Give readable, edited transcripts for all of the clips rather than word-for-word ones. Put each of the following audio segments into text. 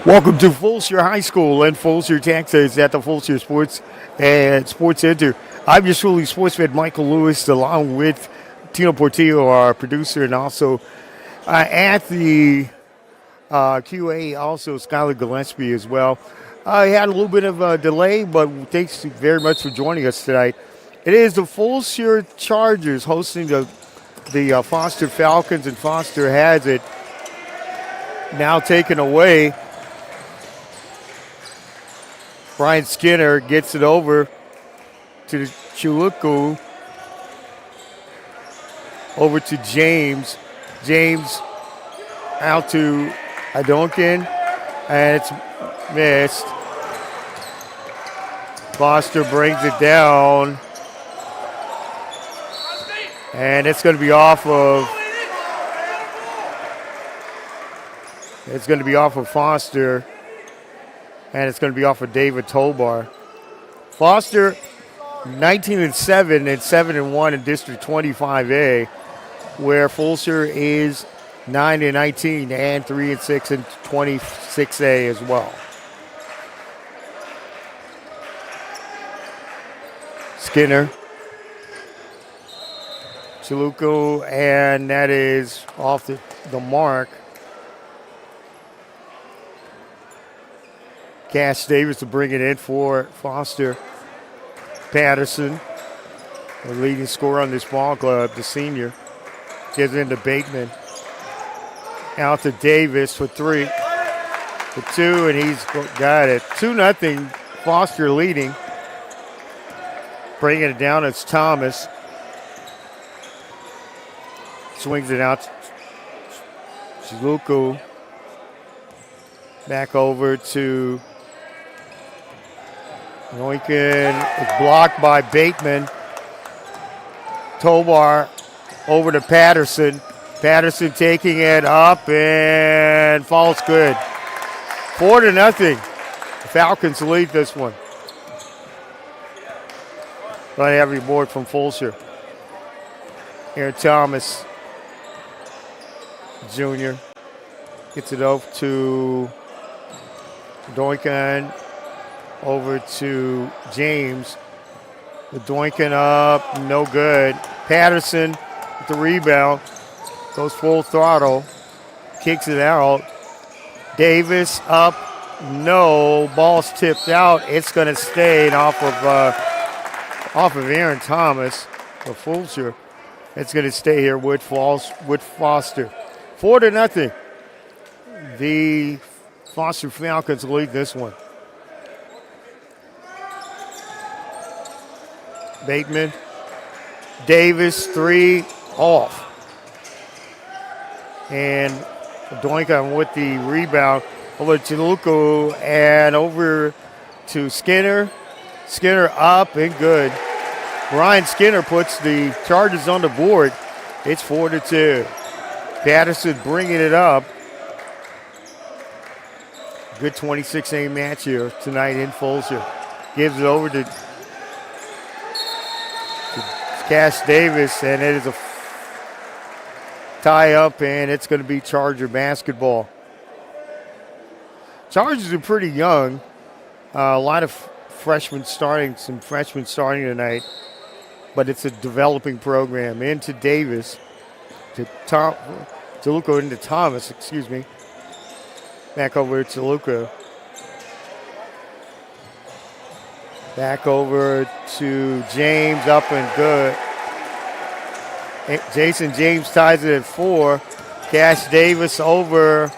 Welcome to Fulshear High School in Fulshear, Texas at the Fulshear Sports and Sports Center. I'm your truly sports fan, Michael Lewis, along with Tino Portillo, our producer, and also at the QA, also Skylar Gillespie as well. I had a little bit of a delay, but thanks very much for joining us tonight. It is the Fulshear Chargers hosting the Foster Falcons, and Foster has it now taken away. Brian Skinner gets it over to Chuluku, over to James. James out to Adonkin, and it's missed. Foster brings it down, and it's going to be off of. It's going to be off of Foster. And it's going to be off of David Tobar. Foster, 19-7 and 7-1 in District 25A, where Fulshear is 9-19 and 3-6 in 26A as well. Skinner, Chaluko, and that is off the mark. Cash Davis to bring it in for Foster. Patterson, the leading scorer on this ball club, the senior, gives it into Bateman. Out to Davis for three. For two, and he's got it. 2-0, Foster leading. Bringing it down, it's Thomas. Swings it out to Chiluku. Back over to Noinkin is blocked by Bateman. Tobar over to Patterson. Patterson taking it up and falls good. 4-0. The Falcons lead this one. Right every board from Fulshear. Here Thomas Jr. gets it over to Doinkin. Over to James. The Doinkin up, no good. Patterson with the rebound. Goes full throttle. Kicks it out. Davis up, no. Ball's tipped out. It's going to stay off of Aaron Thomas of Fulshear. It's going to stay here with Foster. 4-0. The Foster Falcons lead this one. Bateman, Davis, three, off. And Doinkin with the rebound over to Luco and over to Skinner. Skinner up and good. Ryan Skinner puts the Chargers on the board. It's 4-2. Patterson bringing it up. Good 26-8 match here tonight in Fulshear. Gives it over to Cash Davis, and it is a tie-up, and it's going to be Charger basketball. Chargers are pretty young. A lot of some freshmen starting tonight, but it's a developing program. Into Davis, to Luco, into Thomas, excuse me. Back over to Luco. Back over to James, up and good. Jason James ties it at 4. Cash Davis over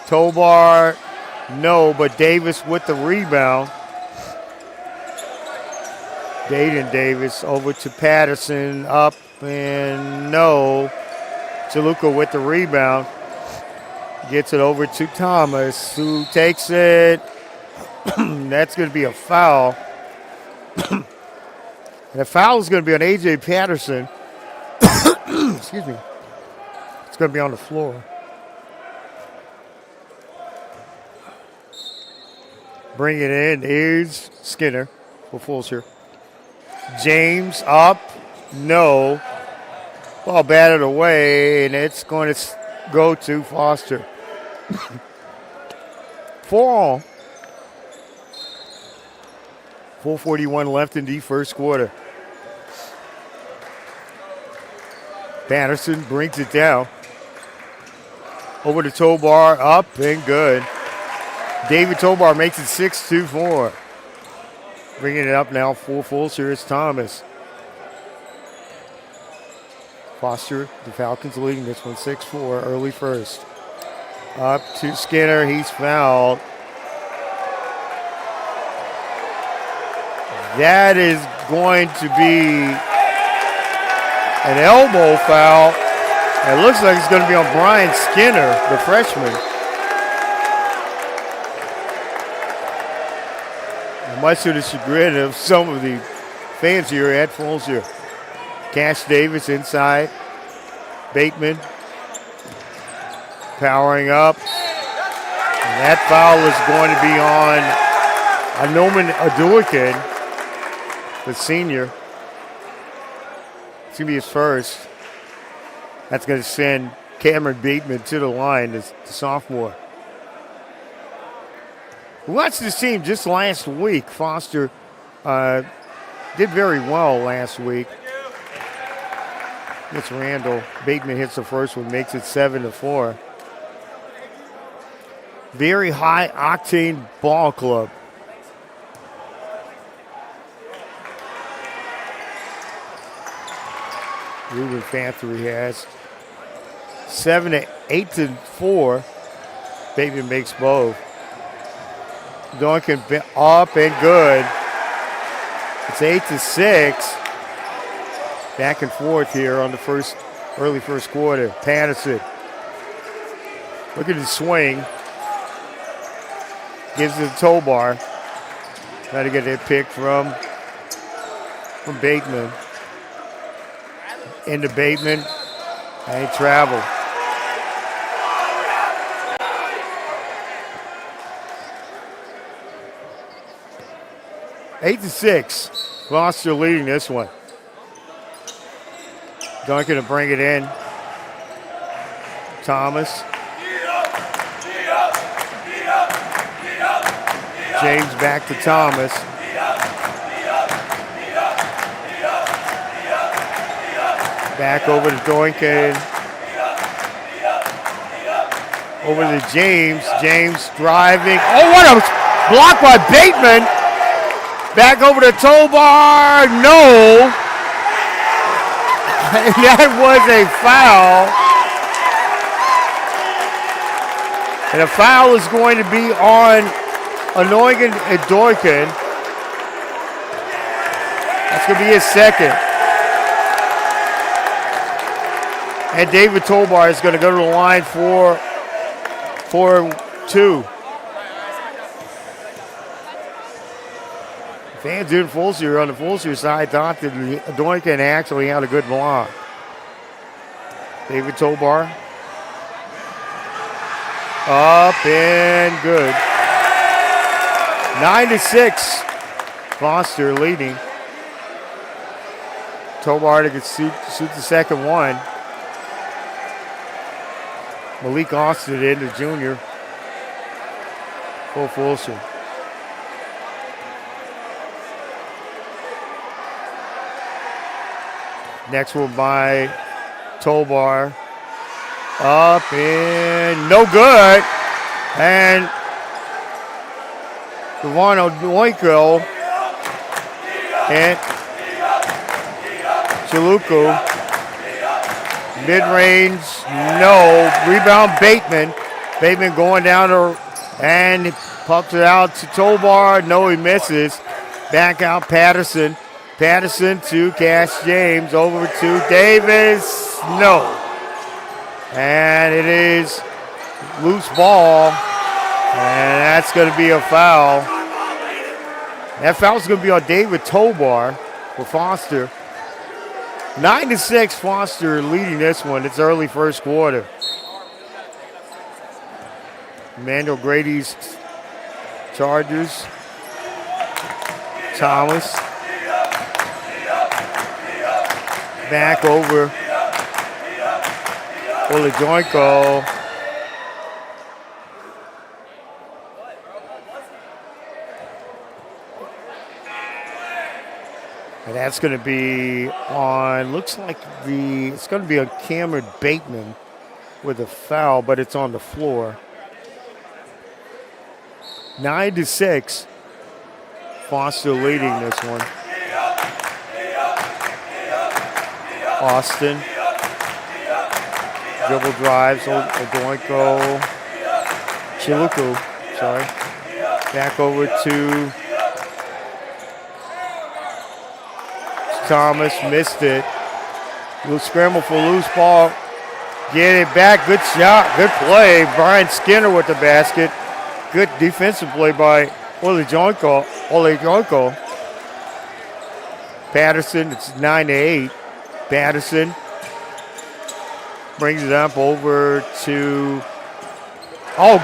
Tobar, no, but Davis with the rebound. Dayton Davis over to Patterson, up and no. Chaluka with the rebound. Gets it over to Thomas, who takes it. That's going to be a foul. And the foul is going to be on A.J. Patterson. Excuse me. It's going to be on the floor. Bring it in is Skinner for Fulshear. James up. No. Ball batted away, and it's going to go to Foster. 4-all. 4:41 left in the first quarter. Patterson brings it down. Over to Tobar, up and good. David Tobar makes it 6-4. Bringing it up now for Fulshear is Thomas. Foster, the Falcons leading this one 6-4, early first. Up to Skinner, he's fouled. That is going to be an elbow foul. It looks like it's going to be on Brian Skinner, the freshman. And much to the chagrin of some of the fans here at Fulshear. Cash Davis inside. Bateman powering up. And that foul is going to be on Anoman Aduakin, the senior. It's going to be his first. That's going to send Cameron Bateman to the line, the sophomore. We watched this team just last week. Foster did very well last week. It's Randall. Bateman hits the first one, makes it 7-4. Very high octane ball club. Ruben Fanthery has 8-4. Bateman makes both. Duncan up and good. It's 8-6. Back and forth here on the early first quarter. Patterson. Look at his swing. Gives it to Tobar. Try to get that pick from Bateman. Into Bateman. And he traveled. Eight to 6. Foster leading this one. Duncan to bring it in. Thomas. James back to Thomas. Back over to Duncan. Over to James. James driving. Oh, what a block by Bateman. Back over to Tobar. No. That was a foul. And a foul is going to be on Anoigan Adorkin. That's going to be his second. And David Tobar is going to go to the line for 2. Fans in Fulshear on the Fulshear side thought that Adorkin actually had a good block. David Tobar. Up and good. 9-6. Foster leading. Tobar to shoot the second one. Malik Austin in, the junior. For Fulshear. Next one by Tobar. Up and no good. And Devon Odoinko and Chaluku. Mid-range, no. Rebound, Bateman. Bateman going down and pucks it out to Tobar. No, he misses. Back out, Patterson. Patterson to Cash James. Over to Davis. No. And it is loose ball. And that's going to be a foul. That foul is going to be on David Tobar for Foster. 9-6, Foster leading this one. It's early first quarter. Emmanuel Grady's Chargers. Thomas. Back over. Olajoinko. And that's going to be on, looks like it's going to be on Cameron Bateman with a foul, but it's on the floor. 9-6. Foster leading this one. Austin. Dribble drives. Odoinko. Chiluku, sorry. Back over to Thomas. Missed it. Little scramble for loose ball. Get it back. Good shot. Good play. Brian Skinner with the basket. Good defensive play by Ole Joinko. Patterson, it's 9-8. Patterson brings it up over to,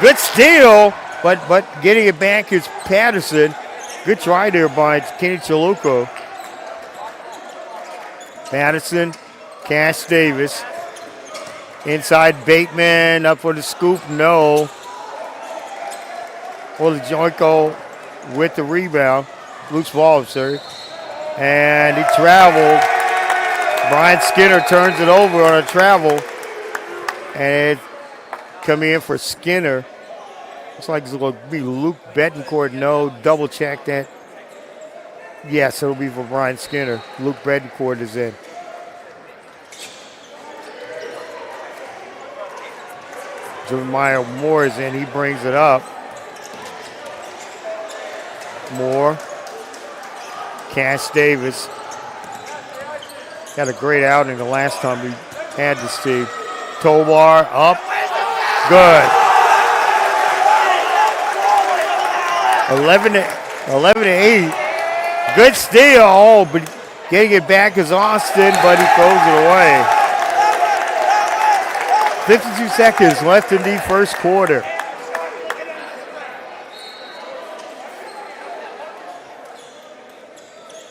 good steal, but getting it back is Patterson. Good try there by Kenny Chaluko. Patterson, Cash Davis. Inside Bateman, up for the scoop, no. Joinko with the rebound. Loose ball, sir. And he traveled. Brian Skinner turns it over on a travel. And coming in for Skinner. Looks like it's going to be Luke Betancourt. No, double check that. Yes, it'll be for Brian Skinner. Luke Betancourt is in. Jeremiah Moore is in. He brings it up. Moore. Cash Davis. Had a great outing the last time we had this team. Tobar up. Good. 11-8. Good steal. But getting it back is Austin, but he throws it away. 52 seconds left in the first quarter.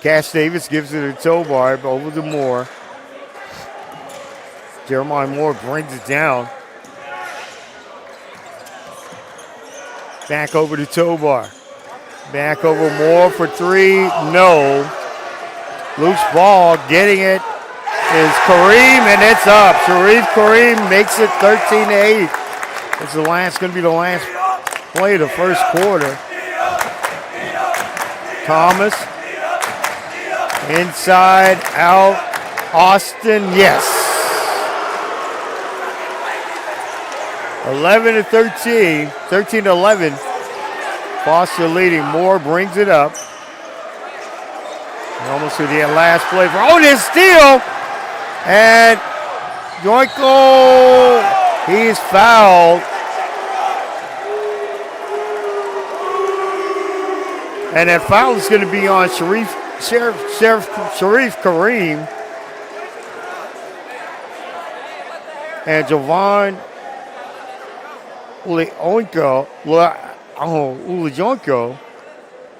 Cash Davis gives it to Tobar over to Moore. Jeremiah Moore brings it down. Back over to Tobar. Back over Moore for three. No. Loose ball. Getting it is Kareem, and it's up. Sharif Kareem makes it 13-8. It's going to be the last play of the first quarter. Thomas. Inside, out, Austin, yes. 11-13, 13-11. Foster leading. Moore brings it up. Almost to the last play for this steal. And Joinko, he's fouled. And that foul is going to be on Sharif Kareem. And Javon Ulejonko.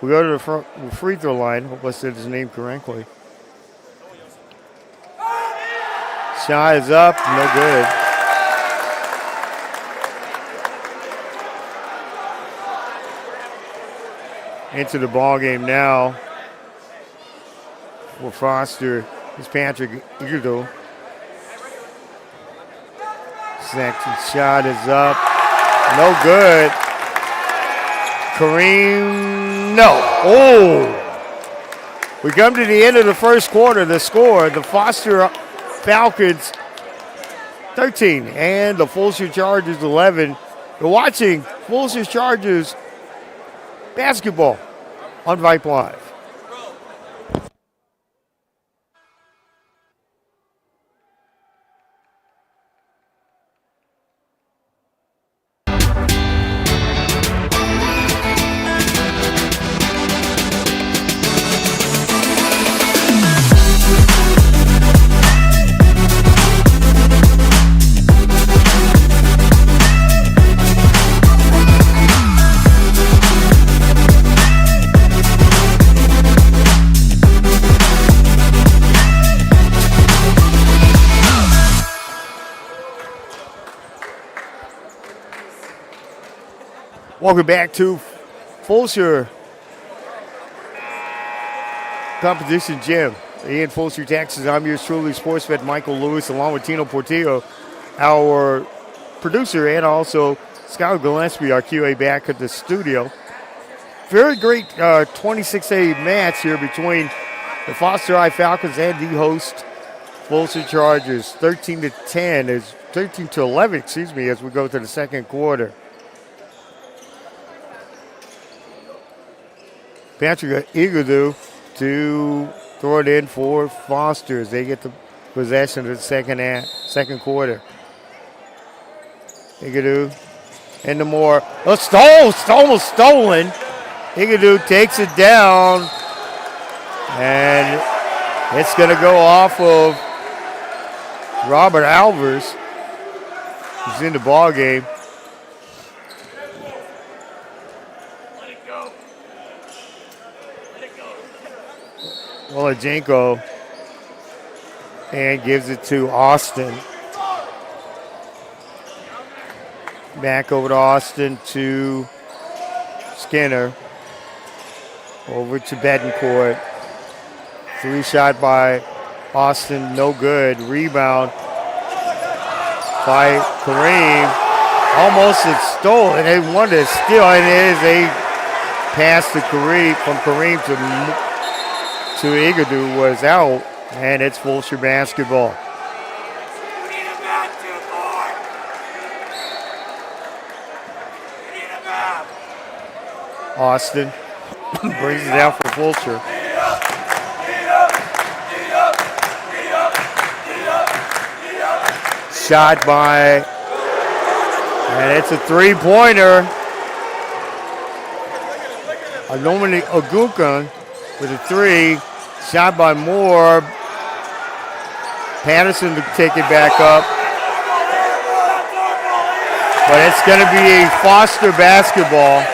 We go to the free throw line. Hope I said his name correctly. Shot is up, no good. Into the ball game now. For Foster is Patrick Iguodala. Second shot is up. No good. Kareem, no. Oh! We come to the end of the first quarter. The score, the Foster Falcons 13 and the Fulshear Chargers 11. You're watching Fulshear Chargers basketball on Vype Live. Welcome back to Fulshear Competition Gym in Fulshear, Texas. I'm yours truly, sports vet Michael Lewis, along with Tino Portillo, our producer, and also Scott Gillespie, our QA, back at the studio. Very great 26A match here between the Foster I Falcons and the host Fulshear Chargers. 13 to 11, excuse me, as we go to the second quarter. Patrick Igadu to throw it in for Foster as they get the possession of the second quarter. Igadu into Moore. Almost stolen. Igadu takes it down, and it's going to go off of Robert Alvers, who's in the ball game. Olajenko, and gives it to Austin. Back over to Austin to Skinner. Over to Betancourt. 3-shot by Austin, no good. Rebound by Kareem. Almost it's stolen. They wanted to steal, and it is a pass to Kareem, from Kareem to Igadu was out, and it's Fulshear basketball. Austin brings it down for Fulshear. Shot by, and it's a three-pointer. Anomali Ogunkan with a three. Shot by Moore. Patterson to take it back up. But it's going to be a Foster basketball.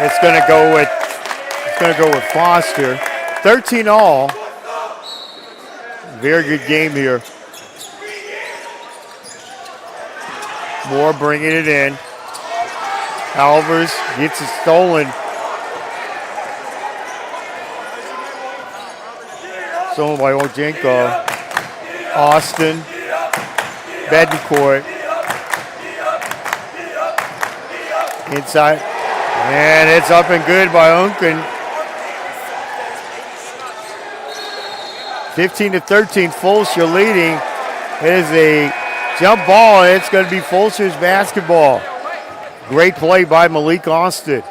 It's going to go with Foster. 13-all. Very good game here. Moore bringing it in. Alvers gets it stolen. Stolen by Ojenko. Austin. Betancourt. Inside. And it's up and good by Unken. 15-13, Fulshear leading. It is a jump ball, and it's going to be Fulshear's basketball. Great play by Malik Austin.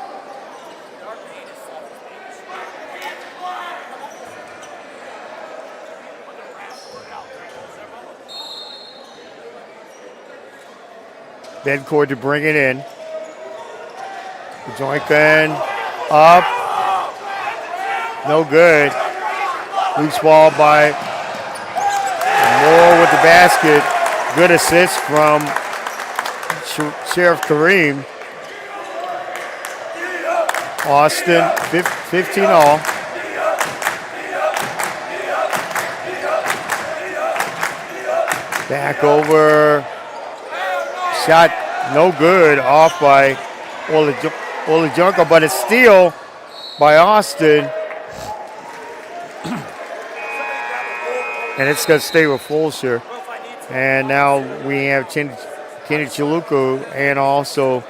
Betancourt to bring it in. Joinkin up. No good. Loose ball by Moore with the basket. Good assist from Sheriff Kareem. Austin, 15-all. Back over. Shot no good. Off by Olajenko, but a steal by Austin. And it's going to stay with Fulshear. And now we have Kenny Chiluku and also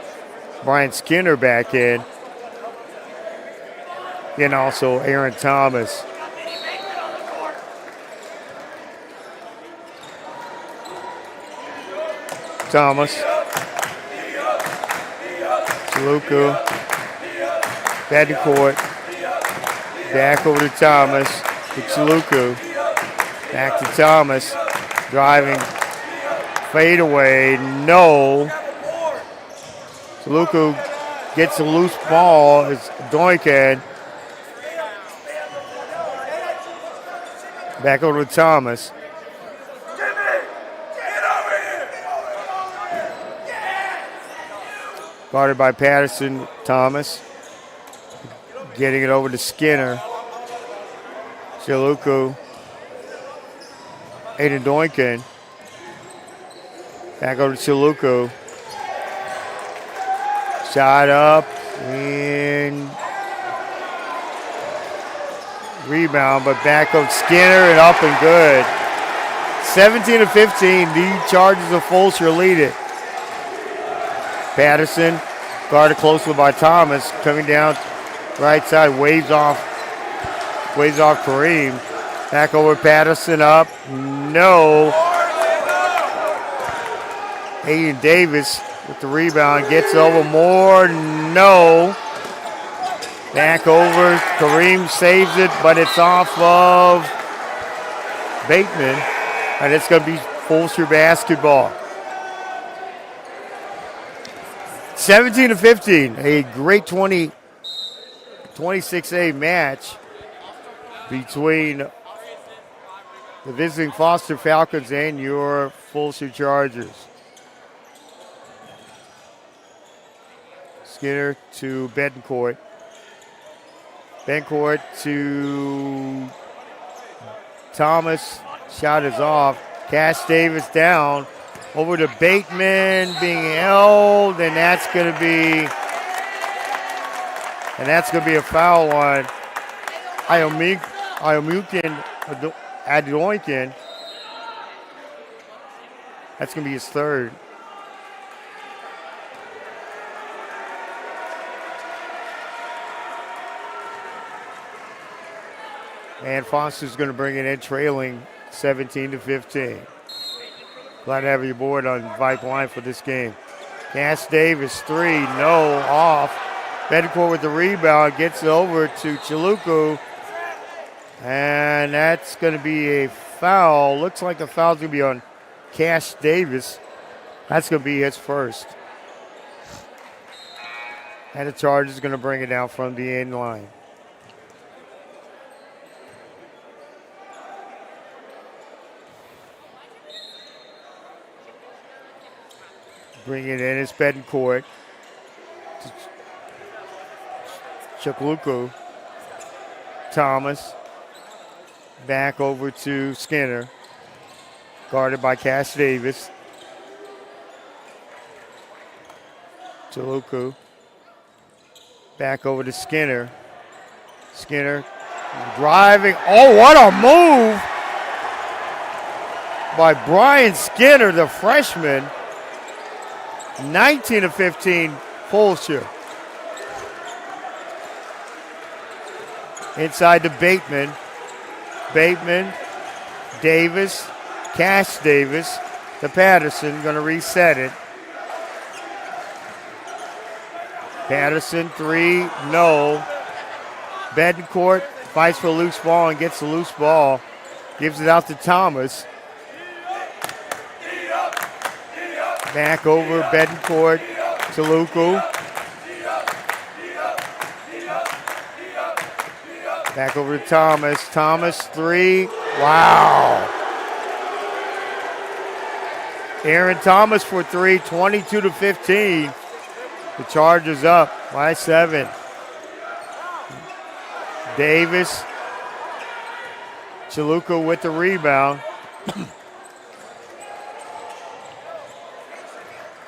Brian Skinner back in. And also Aaron Thomas. Chiluku. Betancourt. Back over to Thomas. To Chiluku. Back to Thomas. Driving. Fade away. No. Chiluku gets a loose ball. It's Doinkan. Back over to Thomas. Guarded by Patterson. Thomas. Getting it over to Skinner. Chaluku. Aiden Doinkin. Back over to Chaluku. Shot up and rebound, but back of Skinner and up and good. 17-15, the Chargers of Fulshear lead it. Patterson, guarded closely by Thomas, coming down right side, waves off Kareem. Back over Patterson, up, no. Aiden Davis with the rebound, gets over more, no. Back over, Kareem saves it, but it's off of Bateman, and it's going to be Fulshear basketball. 17-15, a great 26A match between the visiting Foster Falcons and your Fulshear Chargers. Skinner to Betancourt. Betancourt to Thomas. Shot is off. Cash Davis down. Over to Bateman, being held, and that's going to be a foul on Iomukin Adoinkin. That's going to be his third. And Foster's going to bring it in, trailing 17-15. Glad to have you aboard on Vype Line for this game. Cass Davis, three, no, off. Betancourt with the rebound, gets over to Chaluku. And that's going to be a foul. Looks like the foul's going to be on Cash Davis. That's going to be his first. And the Chargers is going to bring it down from the end line. Bring it in, it's Betancourt. Chaluku. Thomas. Back over to Skinner. Guarded by Cash Davis. Chaluku. Back over to Skinner. Skinner driving. Oh, what a move by Brian Skinner, the freshman. 19-15, Fulshear. Inside to Bateman. Bateman, Davis, Cash Davis to Patterson, going to reset it. Patterson, three, no. Betancourt fights for a loose ball and gets the loose ball. Gives it out to Thomas. Back over Betancourt, Chaluku. Back over to Thomas. Thomas, three. Wow. Aaron Thomas for three, 22-15. The Chargers up by 7. Davis. Chaluku with the rebound.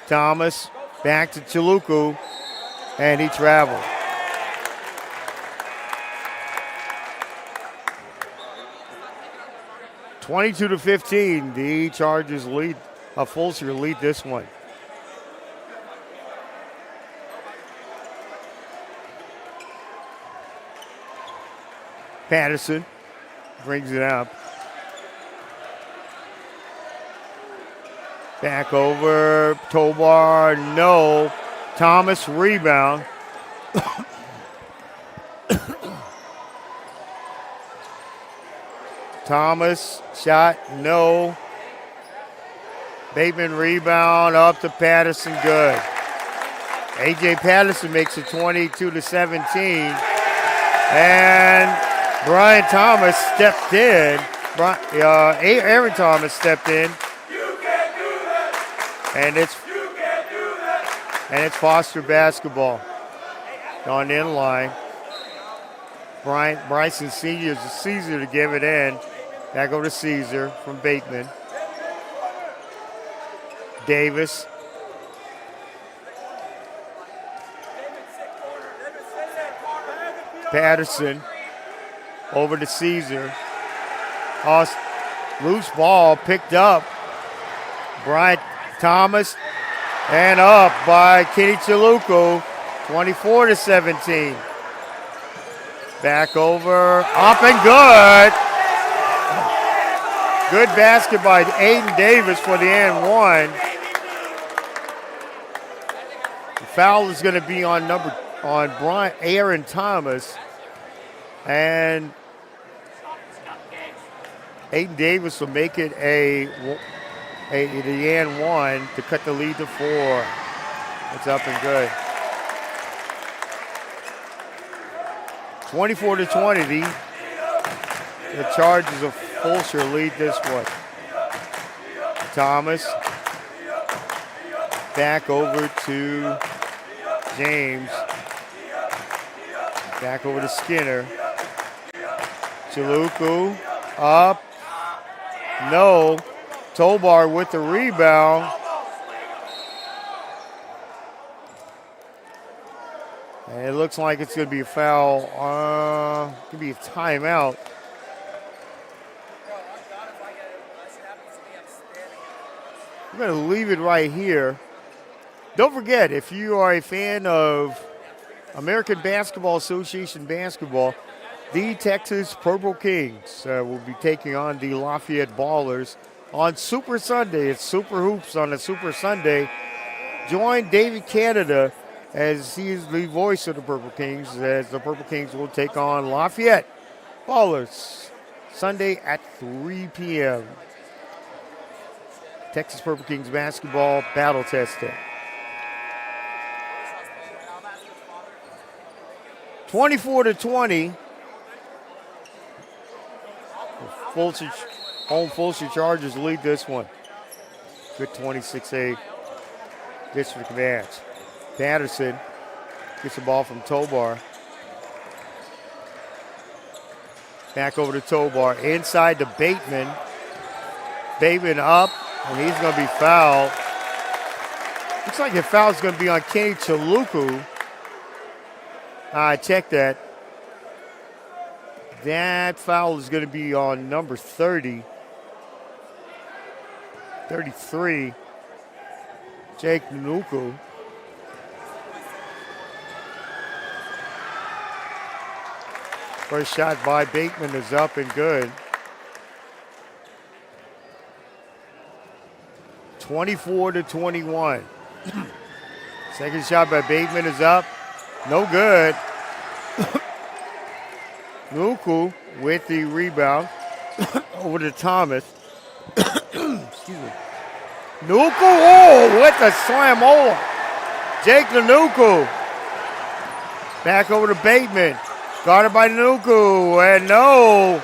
Thomas back to Chaluku, and he traveled. (22-15). The Chargers lead. Fulshear lead this one. Patterson brings it up. Back over, Tobar, no. Thomas, rebound. Thomas, shot, no. Bateman, rebound, up to Patterson, good. A.J. Patterson makes it 22-17. And Brian Thomas stepped in. Aaron Thomas stepped in. And it's Foster basketball on the end line. Bryson Sr. is Caesar to give it in. Back over to Caesar from Bateman. Davis. Patterson over to Caesar. Loose ball picked up. Bryant Thomas and up by Kenny Chaluko, 24-17. Back over, up and good. Good basket by Aiden Davis for the and one. The foul is going to be on Brian Aaron Thomas, and Aiden Davis will make it the and one to cut the lead to 4. It's up and good. 24-20. The Chargers of Fulshear lead this one. Thomas back over to James. Back over to Skinner. Chaluku up. No. Tobar with the rebound. And it looks like it's going to be a foul. Could be a timeout. I'm going to leave it right here. Don't forget, if you are a fan of American Basketball Association basketball, the Texas Purple Kings will be taking on the Lafayette Ballers on Super Sunday. It's Super Hoops on a Super Sunday. Join David Canada as he is the voice of the Purple Kings, as the Purple Kings will take on Lafayette Ballers Sunday at 3 p.m. Texas Purple Kings basketball battle testing. 24-20. Home Fulshear Chargers lead this one. Good 26-8 district match. Patterson gets the ball from Tobar. Back over to Tobar. Inside to Bateman. Bateman up, and he's going to be fouled. Looks like the foul is going to be on Kenny Chaluku. I checked that. That foul is going to be on number 30. 33. Jake Nuku. First shot by Bateman is up and good. 24-21. Second shot by Bateman is up. No good. Nuku with the rebound. Over to Thomas. Excuse me. Nuku, oh, with the slam-ola. Jake Nuku. Back over to Bateman. Guarded by Nuku, and no.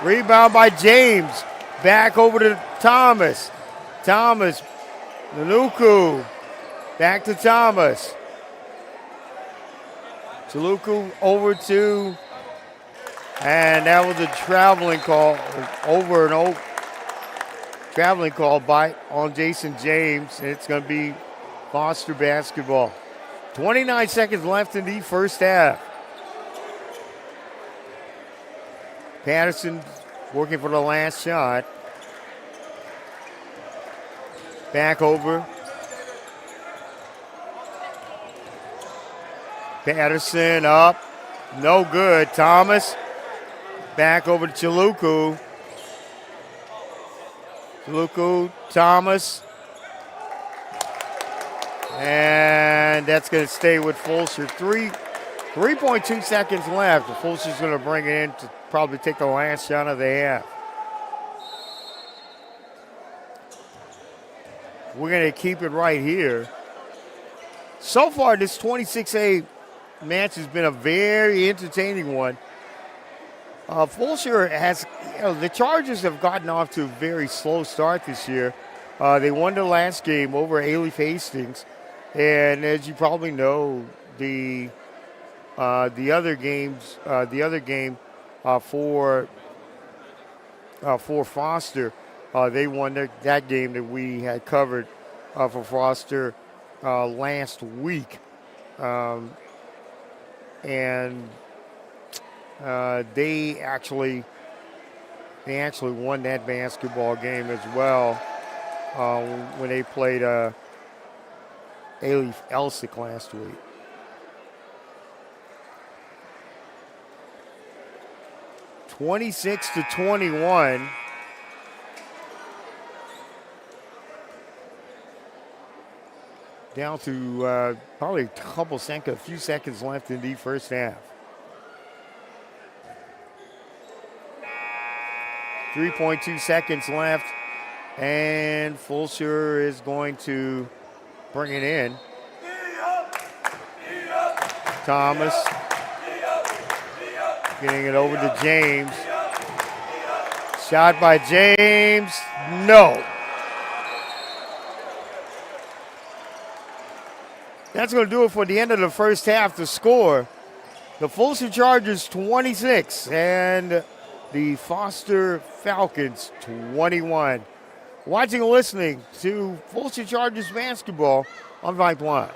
Rebound by James. Back over to Thomas. Thomas, Nuku. Back to Thomas. Chaluku over to, and that was a traveling call, traveling call on Jason James, and it's going to be Foster basketball. 29 seconds left in the first half. Patterson working for the last shot. Back over. Patterson up. No good. Thomas. Back over to Chaluku. Chaluku, Thomas. And that's going to stay with Fulshear. 3.2 seconds left. Fulshear's going to bring it in to probably take the last shot of the half. We're going to keep it right here. So far, this 26-8 match has been a very entertaining one. Fulshear has, the Chargers have gotten off to a very slow start this year. They won the last game over Alief Hastings. And as you probably know, the The other game for Foster, they won that game that we had covered for Foster last week, and they actually won that basketball game as well when they played Elsick last week. (26-21). Down to probably a few seconds left in the first half. 3.2 seconds left, and Fulshear is going to bring it in. Thomas getting it over to James. Shot by James, no. That's going to do it for the end of the first half. The score, the Fulshear Chargers 26 and the Foster Falcons 21. Watching and listening to Fulshear Chargers basketball on Vype Live.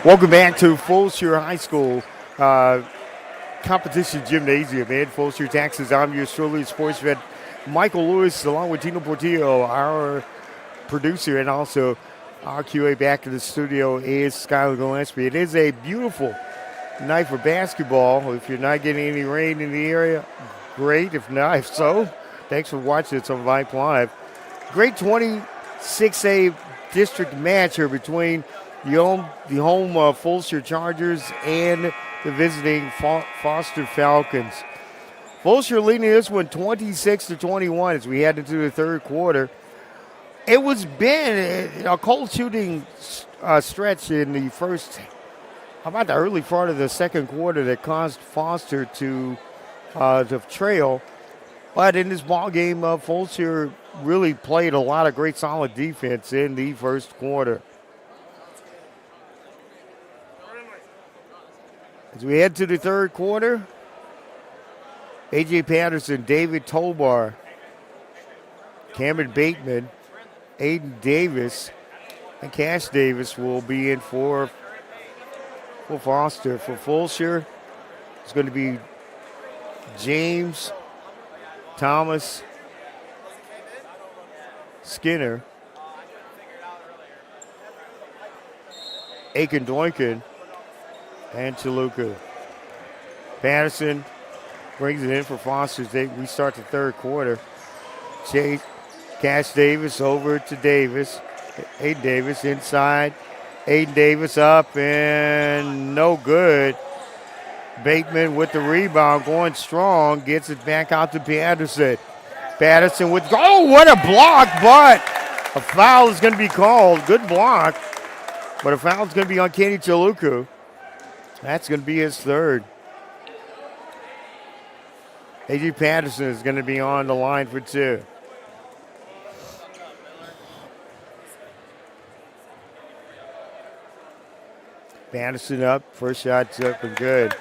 Welcome back to Fulshear High School competition gymnasium in Fulshear, Texas. I'm your truly sports vet, Michael Lewis, along with Tino Portillo, our producer, and also our QA back in the studio is Skylar Gillespie. It is a beautiful night for basketball. If you're not getting any rain in the area, great. If not, if so, thanks for watching. It's on Vype Live. Great 26A district match here between the home Fulshear Chargers and the visiting Foster Falcons. Fulshear leading this one 26-21 as we head into the third quarter. It was been a cold shooting stretch in the first, about the early part of the second quarter that caused Foster to trail. But in this ball game, Fulshear really played a lot of great solid defense in the first quarter. As we head to the third quarter, A.J. Patterson, David Tobar, Cameron Bateman, Aiden Davis, and Cash Davis will be in for Foster. For Fulshear, it's going to be James, Thomas, Skinner, Aiken Doinkin, and Chaluka. Patterson brings it in for Foster as we start the third quarter. Cash Davis over to Davis. Aiden Davis inside. Aiden Davis up and no good. Bateman with the rebound, going strong, gets it back out to Patterson. Patterson with, oh, what a block, but a foul is going to be called. Good block, but a foul is going to be on Kenny Chaluka. That's going to be his third. A.J. Patterson is going to be on the line for two. Patterson up, first shot's up and good.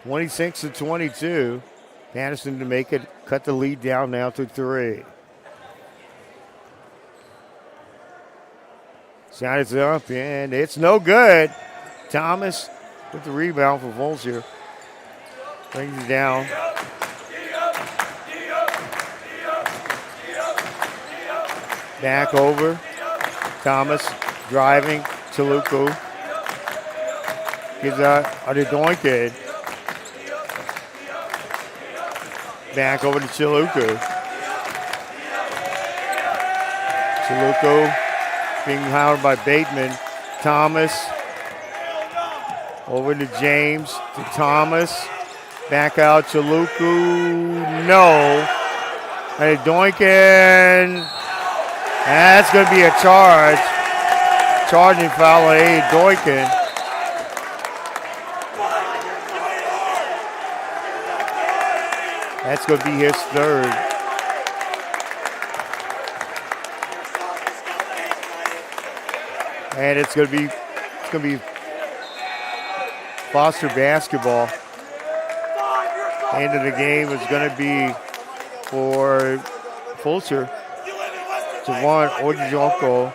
26-22. Patterson to make it, cut the lead down now to three. Shot is up and it's no good. Thomas with the rebound for Fulshear. Brings it down. Back over. Thomas driving. Chaluka. Gives out to Doinkin. Back over to Chaluka. Chaluka being powered by Bateman. Thomas. Over to James, to Thomas. Back out to Chaluka. No. And Doinkin. That's going to be a charge. Charging foul on Aiden Doinkin. That's going to be his third. And it's going to be Foster basketball. End of the game is going to be for Fulshear. Javon Ojoyko.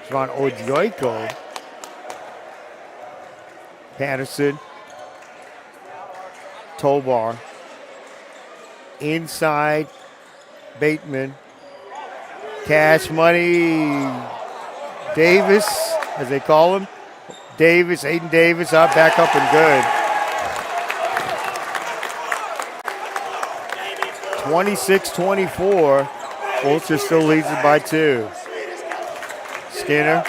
Javon Ojoyko. Patterson. Tobar. Inside. Bateman. Cash Money. Davis, as they call him. Davis, Aiden Davis up, back up and good. 26-24. Fulshear still leads it by two. Skinner.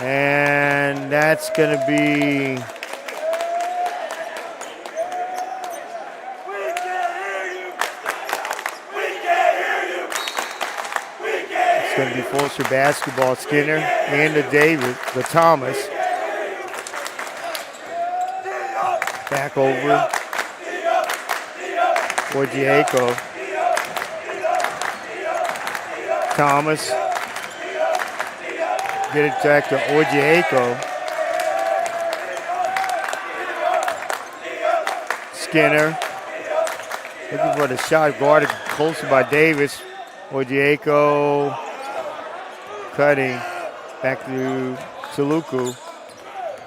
And that's going to be going to be Fulshear basketball. Skinner and to David, the Thomas. Back over. Ojoyko. Thomas. Get it back to Ojoyko. Skinner. Looking for the shot, guarded closer by Davis. Ojieko cutting back to Chaluku.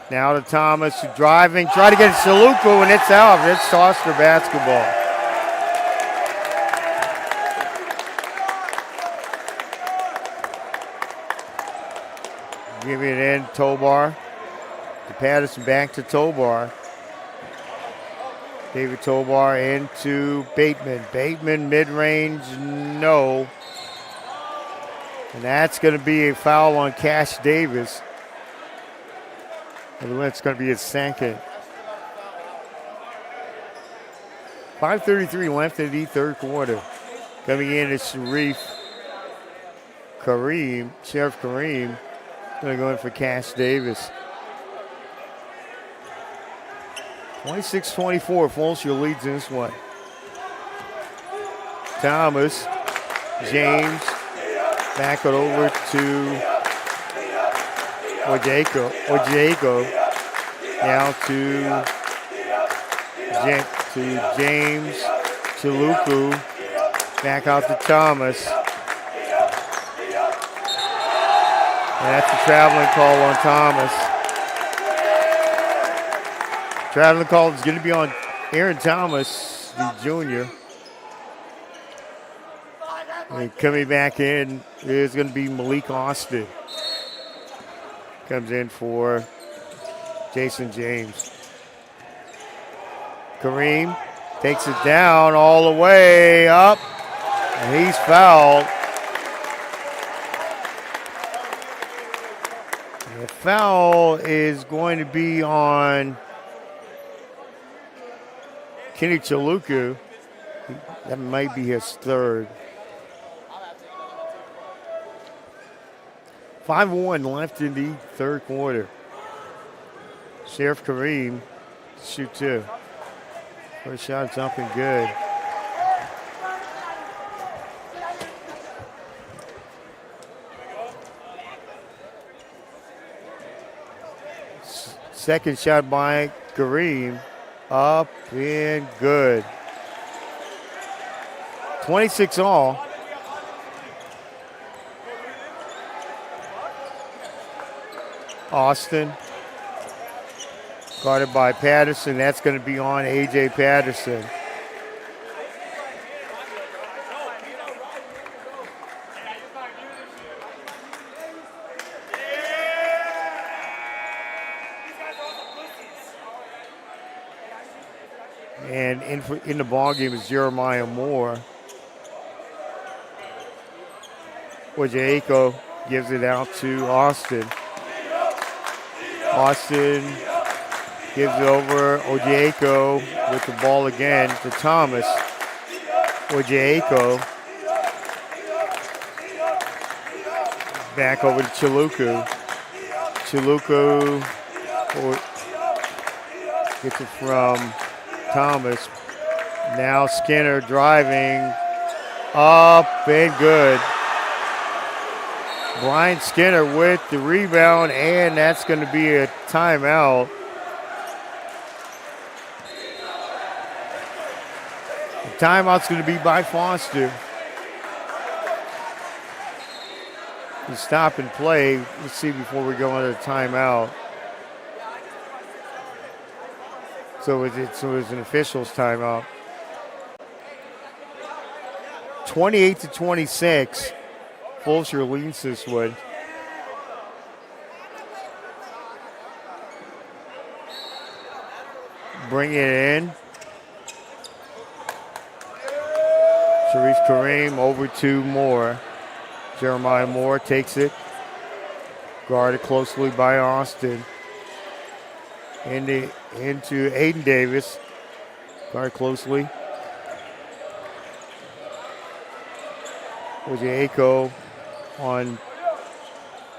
Now to Thomas driving, try to get Chaluku, and it's out. It's Foster basketball. Give it in, Tobar. To Patterson, back to Tobar. David Tobar into Bateman. Bateman mid-range, no. And that's going to be a foul on Cash Davis. And it's going to be his second. 5:33 left in the third quarter. Coming in is Sheriff Kareem. Going to go in for Cash Davis. 26-24, Fulshear leads in this one. Thomas, James, back it over to Ojieko. Now to James, Chaluku, back out to Thomas. And that's a traveling call on Thomas. Traveling call is going to be on Aaron Thomas, the junior. And coming back in is going to be Malik Austin. Comes in for Jason James. Kareem takes it down all the way up. And he's fouled. The foul is going to be on Kenny Chaluku. That might be his third. 5-1 left in the third quarter. Sheriff Kareem shoot two. First shot's up and good. Second shot by Kareem. Up and good. 26 all. Austin. Guarded by Patterson. That's going to be on A.J. Patterson. And in the ball game is Jeremiah Moore. Ojieko gives it out to Austin. Austin gives it over. Ojieko with the ball again to Thomas. Ojieko back over to Chaluku. Chaluku gets it from Thomas. Now Skinner driving up and good. Brian Skinner with the rebound, and that's going to be a timeout. The timeout's going to be by Foster. You stop and play. Let's see before we go into timeout. So it was an official's timeout. 28-26. Fulshear leads this one. Bring it in. Sharif Kareem over to Moore. Jeremiah Moore takes it. Guarded closely by Austin. Into Aiden Davis. Guarded closely. Ojieko on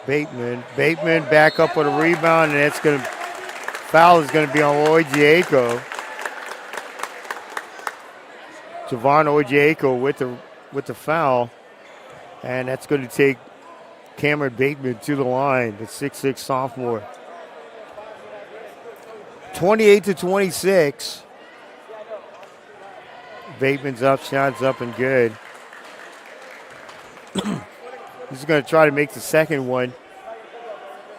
Bateman. Bateman back up with a rebound, and it's going to foul is going to be on Ojieko. Javon Ojieko with the foul, and that's going to take Cameron Bateman to the line, the 6'6" sophomore. 28-26. Bateman's up, shots up and good. He's going to try to make the second one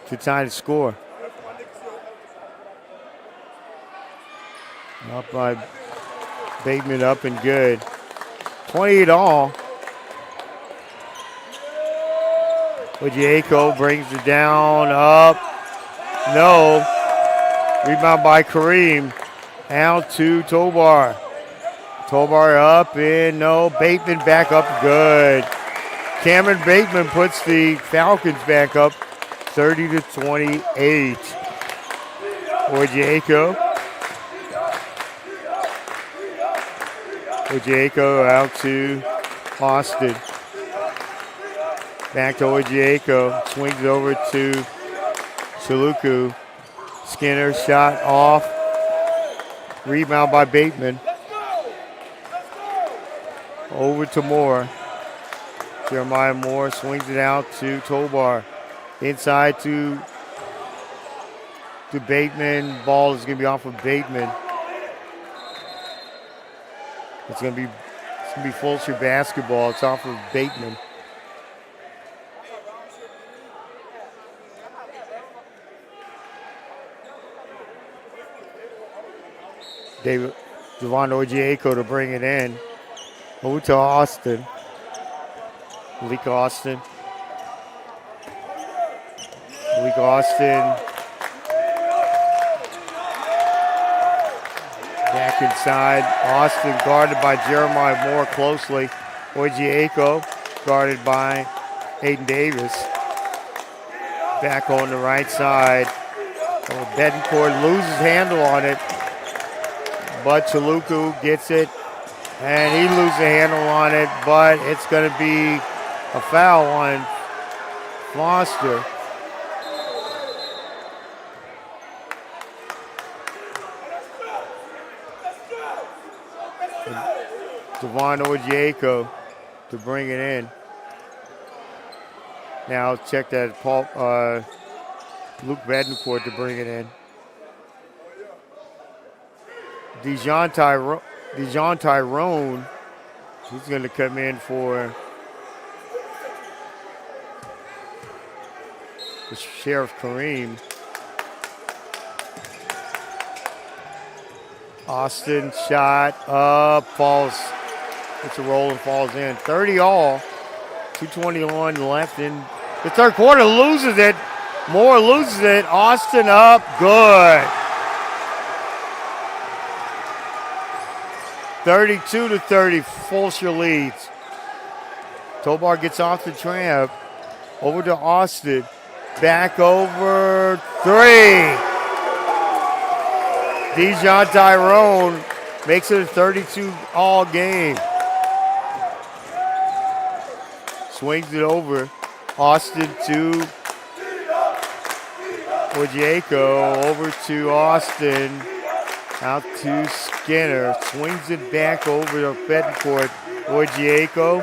to tie the score. Up by Bateman, up and good. 28 all. Ojieko brings it down, up, no. Rebound by Kareem. Out to Tobar. Tobar up and no. Bateman back up, good. Cameron Bateman puts the Falcons back up 30-28. Ojieko. Ojieko out to Austin. Back to Ojieko. Swings it over to Chaluku. Skinner shot off. Rebound by Bateman. Over to Moore. Jeremiah Moore swings it out to Tobar. Inside to Bateman. Ball is going to be off of Bateman. It's going to be Fulshear basketball. It's off of Bateman. Devon Ojieko to bring it in. Over to Austin. Malik Austin. Back inside. Austin guarded by Jeremiah Moore closely. Ojieko guarded by Aiden Davis. Back on the right side. Betancourt loses handle on it. But Chaluku gets it, and he loses a handle on it, but it's going to be a foul on Foster. Devon Ojieko to bring it in. Now check that Luke Betancourt to bring it in. Dijon Tyrone, he's going to come in for the Sheriff Kareem. Austin shot up, falls. It's a roll and falls in. 30 all, 2:21 left in the third quarter. Loses it. Moore loses it. Austin up, good. 32-30, Fulshear leads. Tobar gets off the tramp. Over to Austin. Back over three. Dijon Tyrone makes it a 32-all game. Swings it over. Austin to Ojieko. Over to Austin. Out to Skinner. Swings it back over to Betancourt. Ojieko.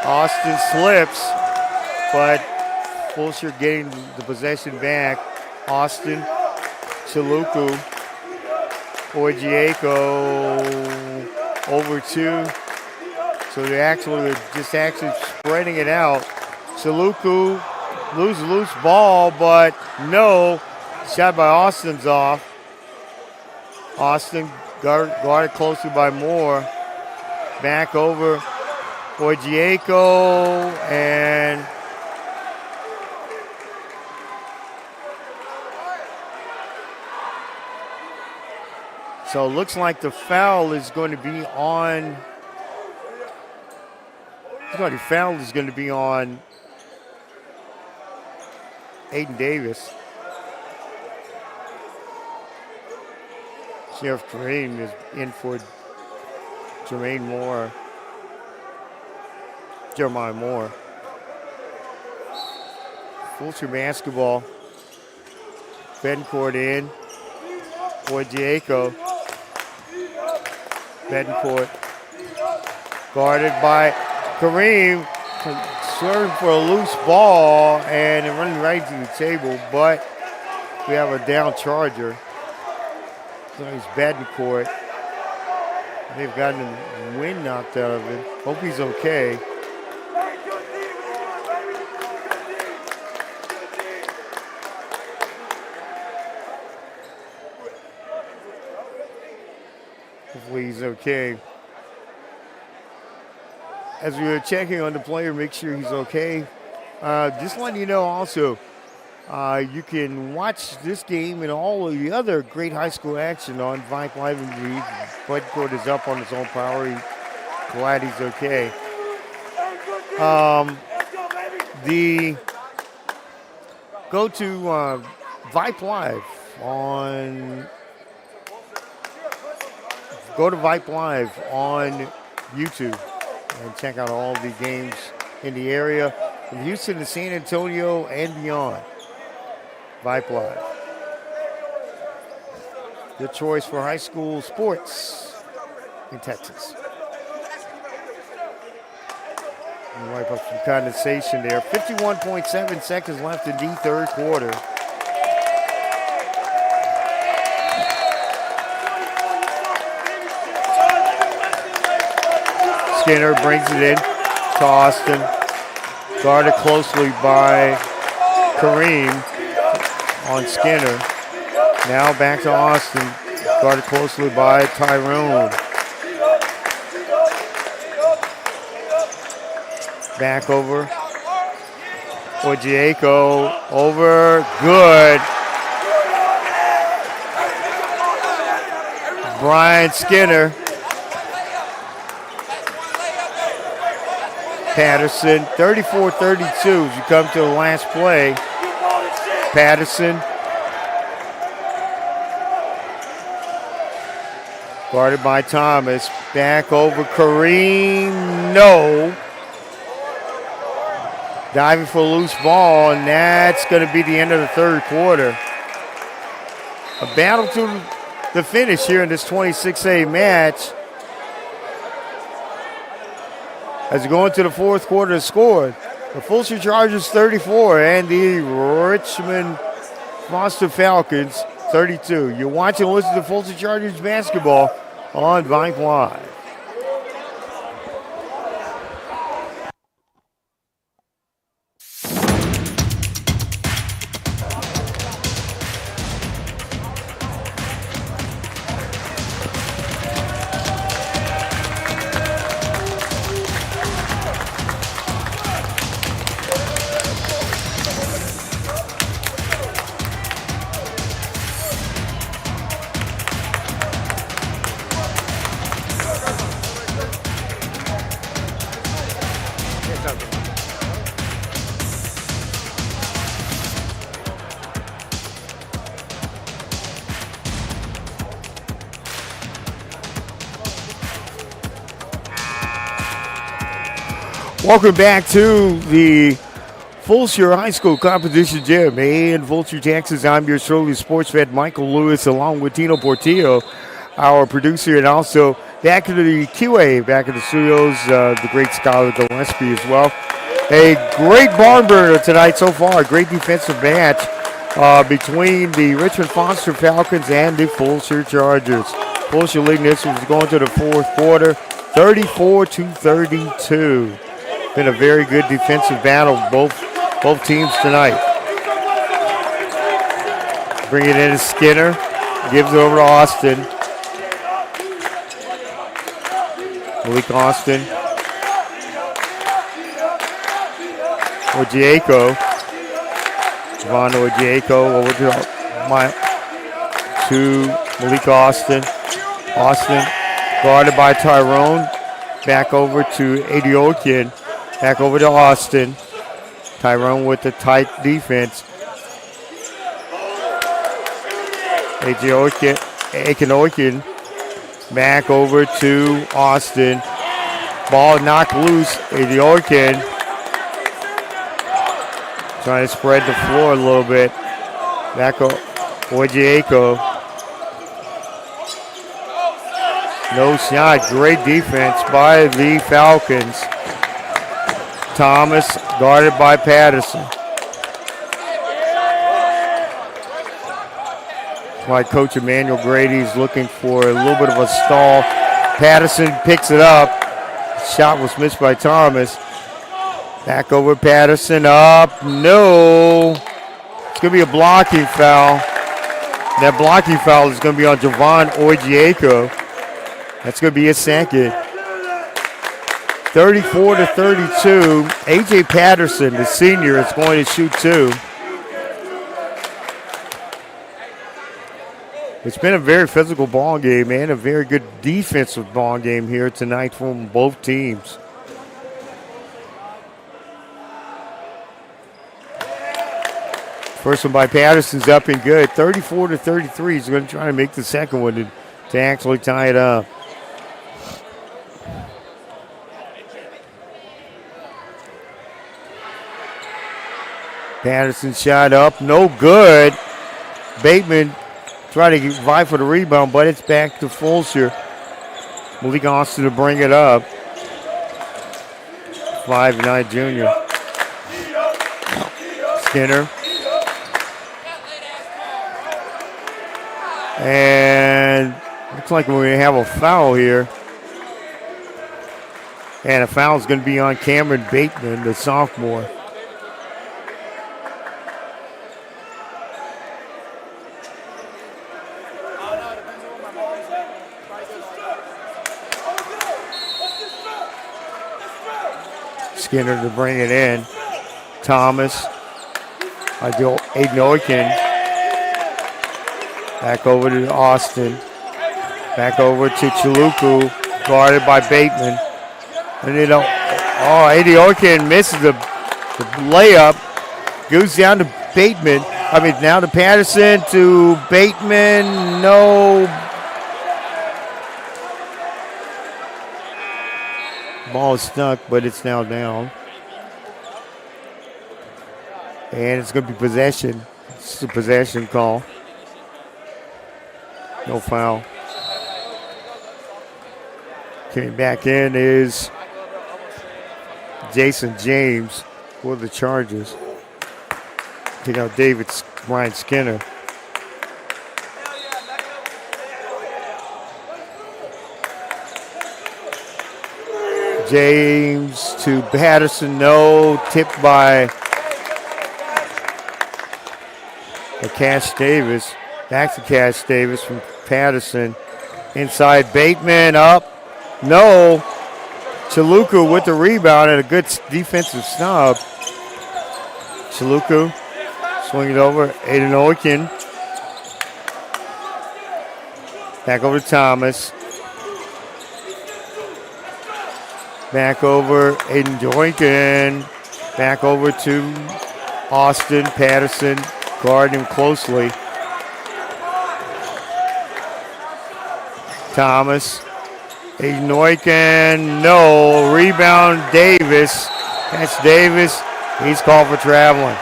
Austin slips, but Fulshear getting the possession back. Austin, Chaluku, Ojieko over two. So they're just spreading it out. Chaluku loses loose ball, but no. Shot by Austin's off. Austin guarded closely by Moore. Back over Ojieko, and so it looks like the foul is going to be on. The foul is going to be on Aiden Davis. Sheriff Kareem is in for Jeremiah Moore. Fulshear basketball. Betancourt in. Ojieko. Betancourt. Guarded by Kareem. Serving for a loose ball and running right to the table, but we have a down charger. So he's Betancourt. They've gotten the wind knocked out of it. Hope he's okay. Hopefully he's okay. As we were checking on the player, make sure he's okay. Just letting you know also, you can watch this game and all of the other great high school action on Vype Live Indeed. Budcourt is up on his own power. Glad he's okay. Go to Vype Live on. Go to Vype Live on YouTube and check out all the games in the area from Houston to San Antonio and beyond. Vype Live. Your choice for high school sports in Texas. And wipe up some condensation there. 51.7 seconds left in the third quarter. Skinner brings it in to Austin. Guarded closely by Kareem on Skinner. Now back to Austin. Guarded closely by Tyrone. Back over. Ojieko over. Good. Brian Skinner. Patterson, 34-32 as you come to the last play. Patterson. Guarded by Thomas. Back over Kareem. No. Diving for a loose ball, and that's going to be the end of the third quarter. A battle to the finish here in this 26A match. As we go into the fourth quarter, scored the Fulshear Chargers 34 and the Richmond Foster Falcons 32. You're watching and listening to Fulshear Chargers basketball on Vype Live. Welcome back to the Fulshear High School Competition Gym in Fulshear, Texas. I'm your showly sports vet, Michael Lewis, along with Tino Portillo, our producer, and also back in the QA, back in the studios, the great Skylar Gillespie as well. A great barn burner tonight so far, a great defensive match between the Richmond Foster Falcons and the Fulshear Chargers. Fulshear leading this was going to the fourth quarter, 34-32. Been a very good defensive battle, both teams tonight. Bring it in to Skinner. Gives it over to Austin. Malik Austin. Ojieko. Javon Ojieko over to Malik Austin. Austin guarded by Tyrone. Back over to Adiokian. Back over to Austin. Tyrone with the tight defense. Akinoikin back over to Austin. Ball knocked loose. Adiokian trying to spread the floor a little bit. Back over Ojieko. No shot. Great defense by the Falcons. Thomas guarded by Patterson. My coach Emmanuel Grady is looking for a little bit of a stall Patterson picks it up. Shot was missed by Thomas. Back over Patterson, up, no. It's going to be a blocking foul. That blocking foul is going to be on Javon Ojieko. That's going to be his second. 34-32. A.J. Patterson, the senior, is going to shoot two. It's been a very physical ball game and a very good defensive ball game here tonight from both teams. First one by Patterson's up and good. 34-33. He's going to try to make the second one to actually tie it up. Patterson shot up, no good. Bateman tried to vie for the rebound, but it's back to Fulshear. Malik Austin to bring it up. 5'9" junior. Skinner. And looks like we're going to have a foul here. And a foul is going to be on Cameron Bateman, the sophomore. Skinner to bring it in. Thomas. Aiden Oiken. Back over to Austin. Back over to Chaluku. Guarded by Bateman. And Aiden Oiken misses the layup. Goes down to Bateman. Now to Patterson, to Bateman. No. Ball is stuck, but it's now down. And it's going to be possession. It's a possession call. No foul. Coming back in is Jason James for the Chargers. Take out Ryan Skinner. James to Patterson, no. Tipped by Cash Davis. Back to Cash Davis from Patterson. Inside Bateman, up. No. Chaluku with the rebound and a good defensive snub. Chaluku swing it over. Aiden Oiken. Back over to Thomas. Back over Aiden Oiken. Back over to Austin. Patterson guarding him closely. Thomas. Aiden Oiken. No. Rebound Davis. That's Davis. He's called for traveling.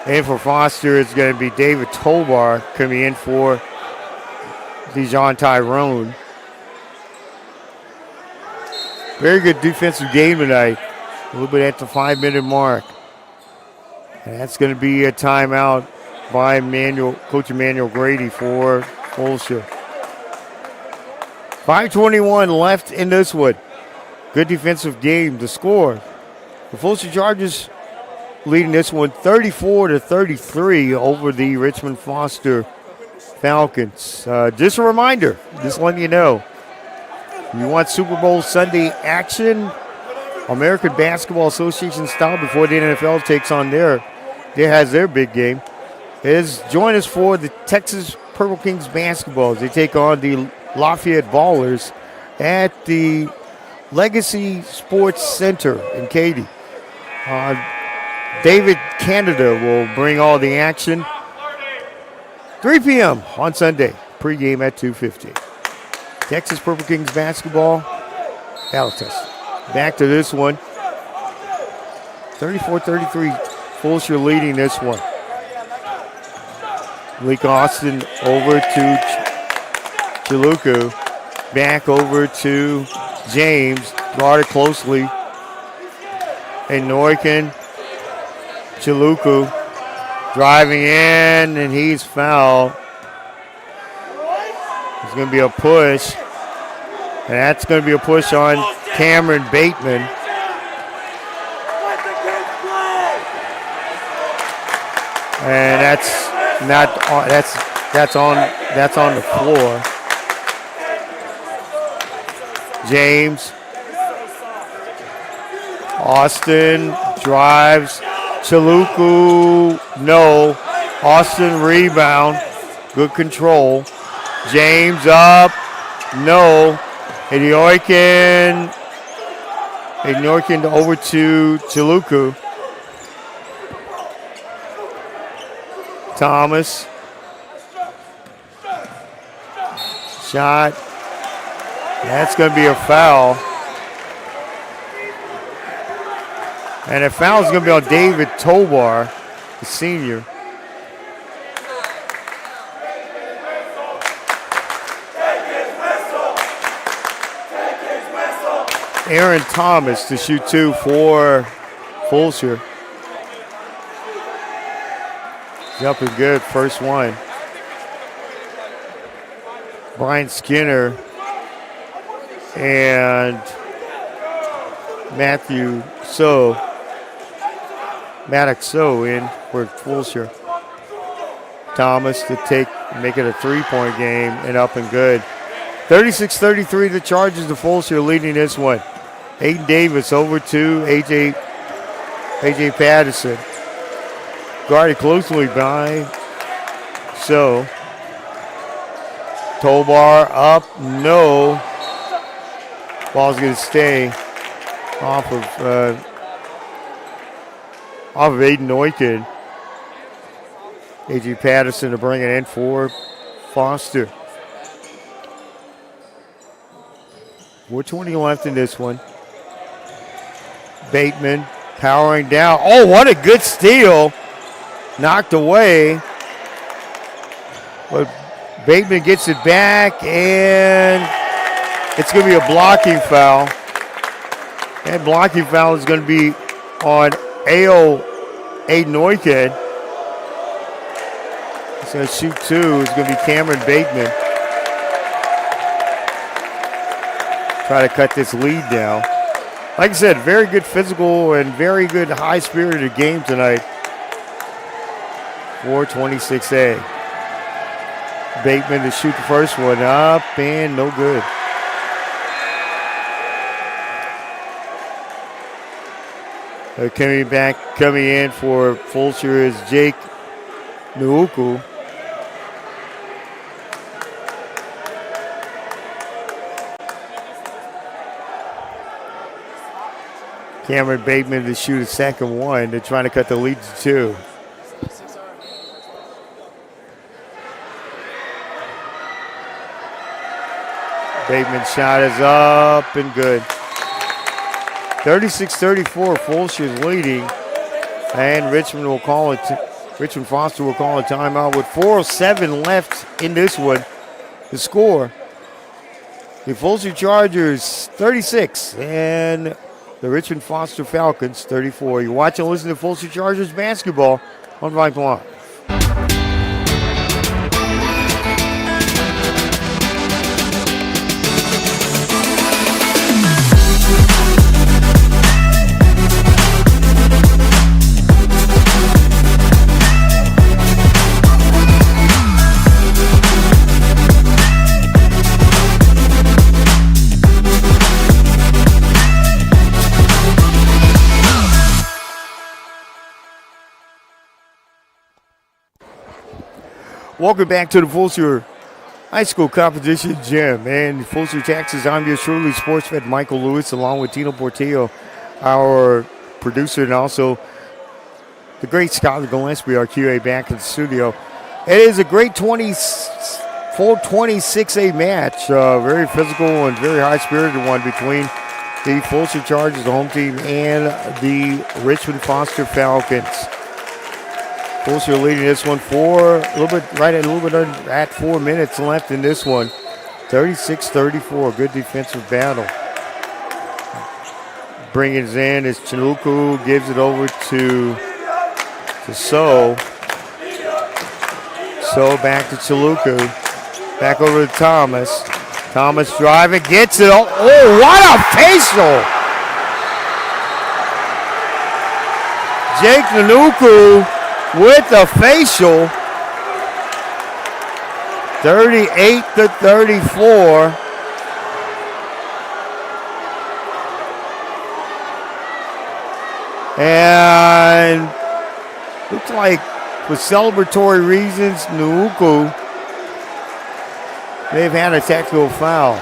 And for Foster, it's going to be David Tobar coming in for Dijon Tyrone. Very good defensive game tonight. A little bit at the 5-minute mark. And that's going to be a timeout by Coach Emmanuel Grady for Fulshear. 5:21 left in this one. Good defensive game. The score. The Fulshear Chargers leading this one 34-33 over the Richmond Foster Falcons. Just a reminder, just letting you know, if you want Super Bowl Sunday action, American Basketball Association style before the NFL takes on has their big game, join us for the Texas Purple Kings basketball. They take on the Lafayette Ballers at the Legacy Sports Center in Katy. David Canada will bring all the action. 3 p.m. on Sunday. Pregame at 2:50. Texas Purple Kings basketball. Battle test. Back to this one. 34-33. Fulshear leading this one. Malik Austin over to Chaluku. Back over to James. Guarded closely. And Oiken. Chaluku Driving in, and he's fouled. There's going to be a push. And that's going to be a push on Cameron Bateman. And that's on the floor. James. Austin drives. Chaluku, no. Austin rebound. Good control. James up. No. Ignoikin over to Chaluku. Thomas. Shot. That's going to be a foul. And a foul is going to be on David Tobar, the senior. Aaron Thomas to shoot 2 for Fulshear. Jumping good, first one. Brian Skinner and Maddox So in for Fulshear. Thomas to make it a 3-point game and up and good. 36-33 the Chargers, the Fulshear leading this one. Aiden Davis over to AJ Patterson. Guarded closely by So. Tobar up, no. Ball's going to stay off of Aiden Neukid. AJ Patterson to bring it in for Foster. 4:20 left in this one. Bateman powering down. Oh, what a good steal. Knocked away. But Bateman gets it back, and it's going to be a blocking foul. That blocking foul is going to be on Aiden Neukid. He's going to shoot 2. It's going to be Cameron Bateman. Try to cut this lead down. Like I said, very good physical and very good high-spirited game tonight. 4:26A. Bateman to shoot the first one up and no good. Coming in for Fulshear is Jake Nuuku. Cameron Bateman to shoot a second one. They're trying to cut the lead to 2. Bateman's shot is up and good. 36-34, Fulshear's leading. And Richmond Foster will call a timeout with 4:07 left in this one. The score, the Fulshear Chargers 36 and the Richmond Foster Falcons 34. You watch and listen to Fulshear Chargers basketball on Vype Live. Welcome back to the Fulshear High School Competition Gym. And Fulshear, Texas, I'm your truly sports vet, Michael Lewis, along with Tino Portillo, our producer, and also the great Skylar Gillespie, our QA, back in the studio. It is a great 4:26A match. Very physical and very high-spirited one between the Fulshear Chargers, the home team, and the Richmond Foster Falcons. Fulshear leading this one for a little bit at 4 minutes left in this one. 36-34, good defensive battle. Bringing it in is Chinuku, gives it over to So. So back to Chaluku. Back over to Thomas. Thomas driving, gets it. Oh, what a facial! Jake Nanuku with the facial. 38-34. And looks like for celebratory reasons, Nanuku may have had a technical foul.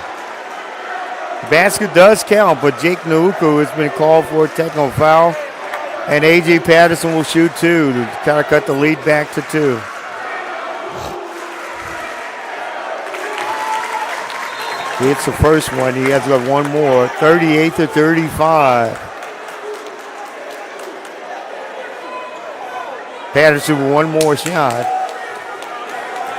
The basket does count, but Jake Nanuku has been called for a technical foul. And A.J. Patterson will shoot two to kind of cut the lead back to 2. He hits the first one. He has got one more. 38-35. Patterson with one more shot.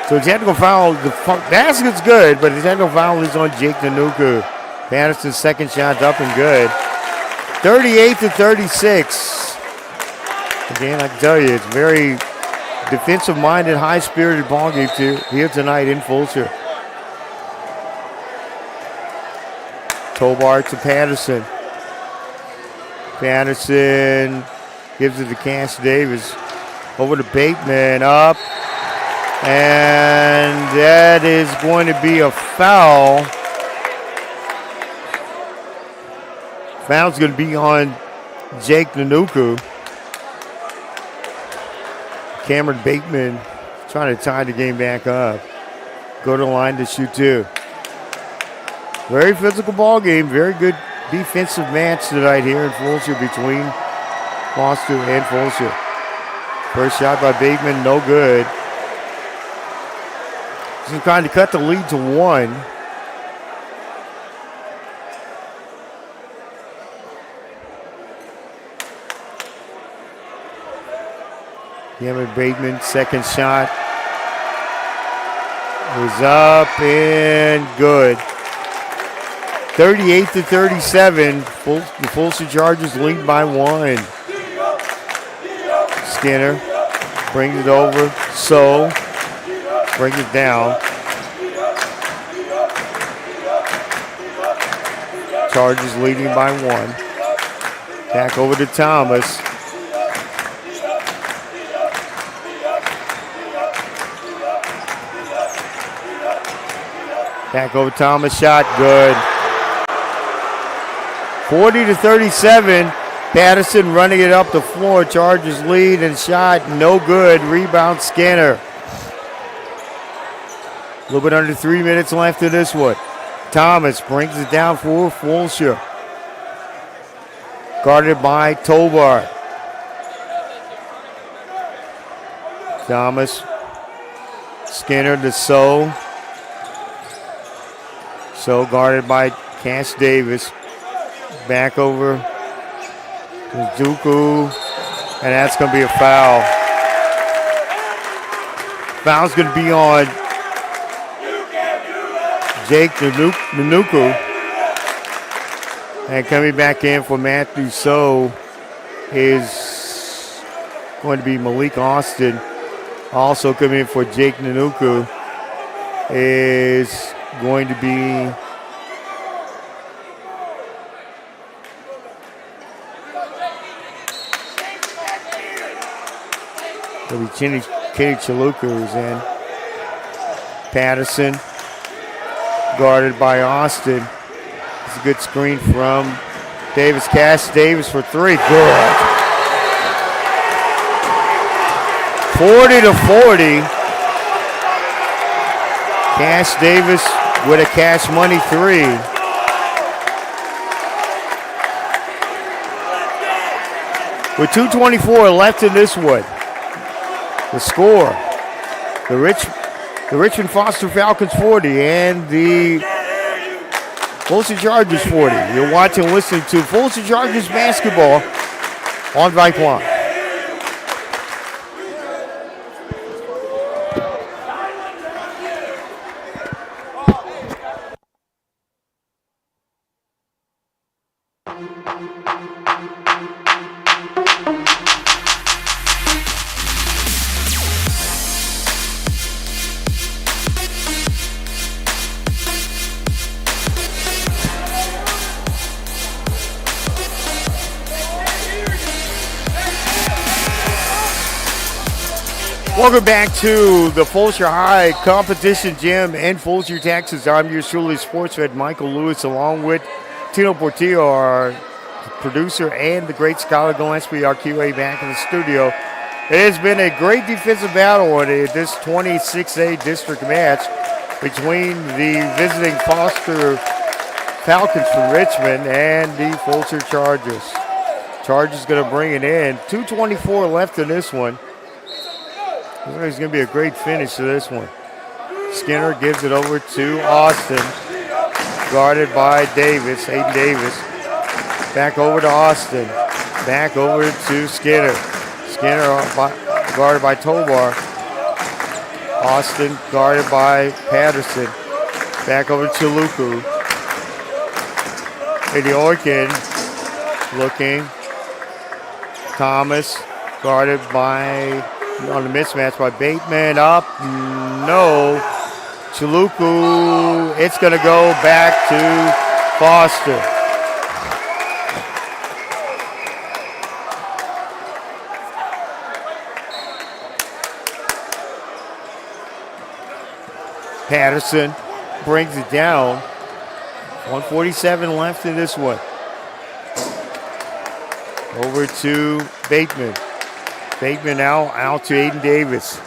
So the technical foul, the basket's good, but the technical foul is on Jake Nanuku. Patterson's second shot's up and good. 38-36. Again, I can tell you, it's very defensive-minded, high-spirited ball game here tonight in Fulshear. Tobar to Patterson. Patterson gives it to Cash Davis. Over to Bateman, up. And that is going to be a foul. Foul's going to be on Jake Nanuku. Cameron Bateman trying to tie the game back up. Go to the line to shoot two. Very physical ball game. Very good defensive match tonight here in Fulshear between Foster and Fulshear. First shot by Bateman, no good. Just trying to cut the lead to 1. Cameron Bateman, second shot is up and good. 38-37. The Fulshear Chargers lead by 1. Skinner brings it over. So brings it down. Chargers leading by 1. Back over to Thomas. Back over Thomas, shot good. 40-37. Patterson running it up the floor. Chargers lead and shot no good. Rebound Skinner. A little bit under 3 minutes left in this one. Thomas brings it down for Fulshear. Guarded by Tobar. Thomas. Skinner to So. So guarded by Cash Davis. Back over to Dooku. And that's going to be a foul. Foul's going to be on Jake Nanuku. And coming back in for Matthew So is going to be Malik Austin. Also coming in for Jake Nanuku is going to be Kenny Chaluku is in. Patterson guarded by Austin. It's a good screen from Davis. Cash Davis for 3. Good. 40-40. Cash Davis with a cash money 3. With 2:24 left in this one. The score, the Richmond Foster Falcons 40 and the Fulshear Chargers 40. You're watching and listening to Fulshear Chargers basketball on Vype Live. Welcome back to the Fulshear High Competition Gym in Fulshear, Texas. I'm your truly sports vet, Michael Lewis, along with Tino Portillo, our producer, and the great Skylar Gillespie, our QA, back in the studio. It has been a great defensive battle in this 26A district match between the visiting Foster Falcons from Richmond and the Fulshear Chargers. Chargers going to bring it in. 2:24 left in this one. It's going to be a great finish to this one. Skinner gives it over to Austin, guarded by Davis, Aiden Davis. Back over to Austin. Back over to Skinner. Skinner guarded by Tobar. Austin guarded by Patterson. Back over to Luku. Eddie Orkin looking. Thomas guarded by, on the mismatch by Bateman. Up, no. Chaluku, it's going to go back to Foster. Patterson brings it down. 1:47 left in this one. Over to Bateman. Bateman now out to Aiden Davis.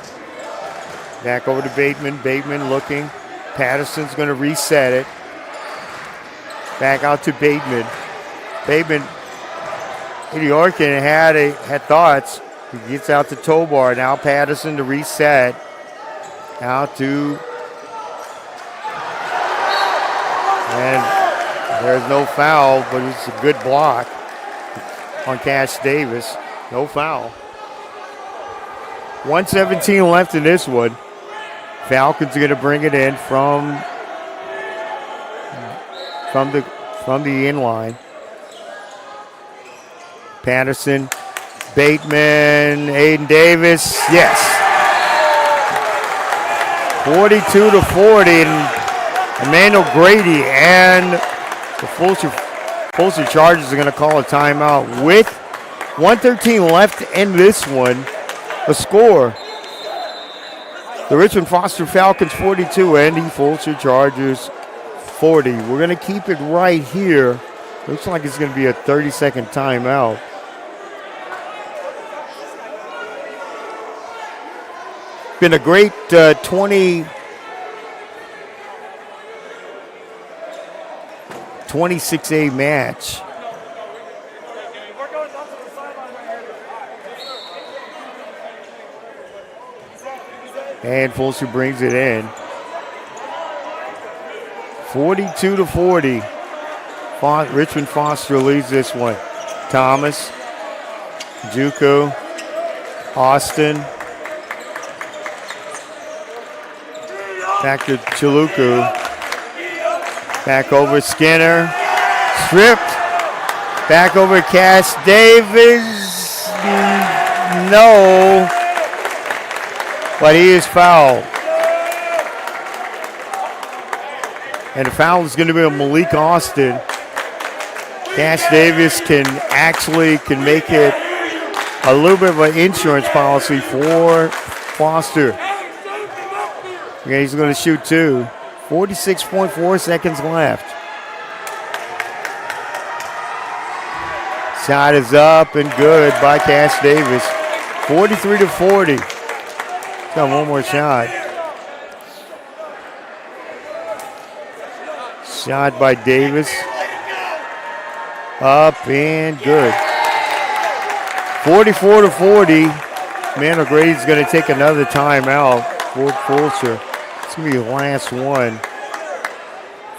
Back over to Bateman. Bateman looking. Patterson's going to reset it. Back out to Bateman. Bateman, Eddie Orkin had thoughts. He gets out to Tobar. Now Patterson to reset. Out to, and there's no foul, but it's a good block on Cash Davis. No foul. 1:17 left in this one. Falcons are going to bring it in from the inline. Patterson, Bateman, Aiden Davis. Yes. 42-40, and Emmanuel Grady and the Fulshear Chargers are going to call a timeout with 1:13 left in this one. The score: the Richmond Foster Falcons 42 and the Fulshear Chargers 40. We're going to keep it right here. Looks like it's going to be a 30-second timeout. Been a great 26A match. And Fulshear brings it in. 42-40. Richmond Foster leads this one. Thomas, Juco, Austin. Back to Chaluku. Back over Skinner. Stripped. Back over Cash Davis. No. But he is fouled. And the foul is going to be on Malik Austin. Cash Davis can make it a little bit of an insurance policy for Foster. Okay, he's going to shoot two. 46.4 seconds left. Shot is up and good by Cash Davis. 43-40. Got one more shot. Shot by Davis. Up and good. 44-40. Man, O'Grady's going to take another timeout for Fulshear. It's going to be the last one.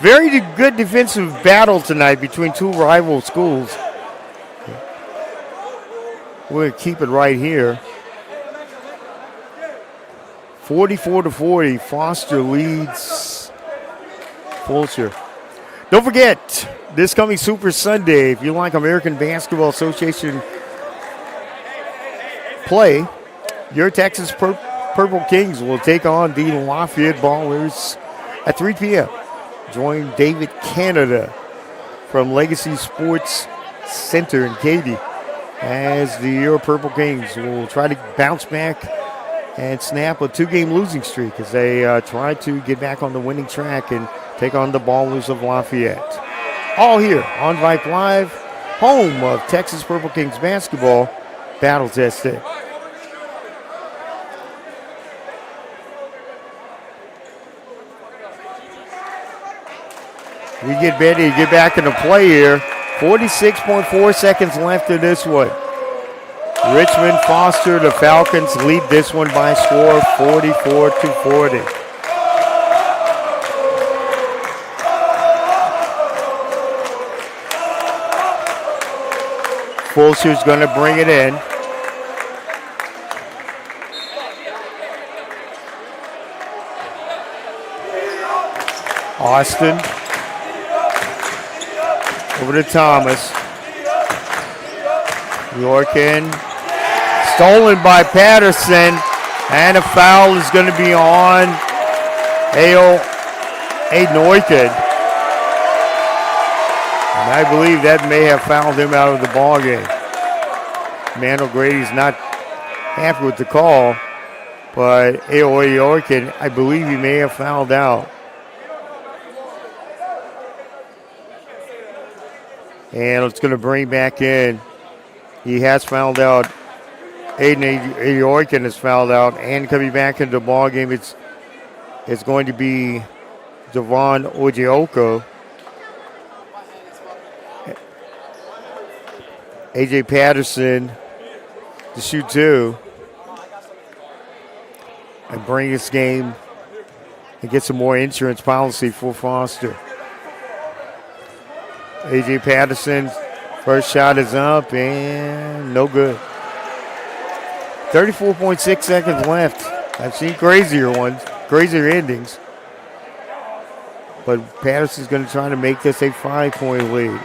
Very good defensive battle tonight between two rival schools. We're going to keep it right here. 44-40. Foster leads Fulshear. Don't forget, this coming Super Sunday, if you like American Basketball Association play, your Texas Purple Kings will take on the Lafayette Ballers at 3 p.m. Join David Canada from Legacy Sports Center in Katy as the Your Purple Kings will try to bounce back and snap a 2-game losing streak as they try to get back on the winning track and take on the Ballers of Lafayette. All here on Vype Live, home of Texas Purple Kings basketball, battle tested. We get ready to get back into play here. 46.4 seconds left in this one. Richmond Foster, the Falcons lead this one by a score of 44-40. Fulshear's going to bring it in. Austin over to Thomas. Yorkin. Stolen by Patterson. And a foul is going to be on Aiden Orchid. And I believe that may have fouled him out of the ball game. Man O'Grady's not happy with the call, but Aiden Orchid, I believe he may have fouled out. And it's going to bring back in. He has fouled out. Aiden Orkin has fouled out. And coming back into the ball game, it's going to be Devon Ojeoko. A.J. Patterson to shoot 2. And bring this game and get some more insurance policy for Foster. A.J. Patterson, first shot is up and no good. 34.6 seconds left. I've seen crazier ones, crazier endings. But Patterson's going to try to make this a 5-point lead.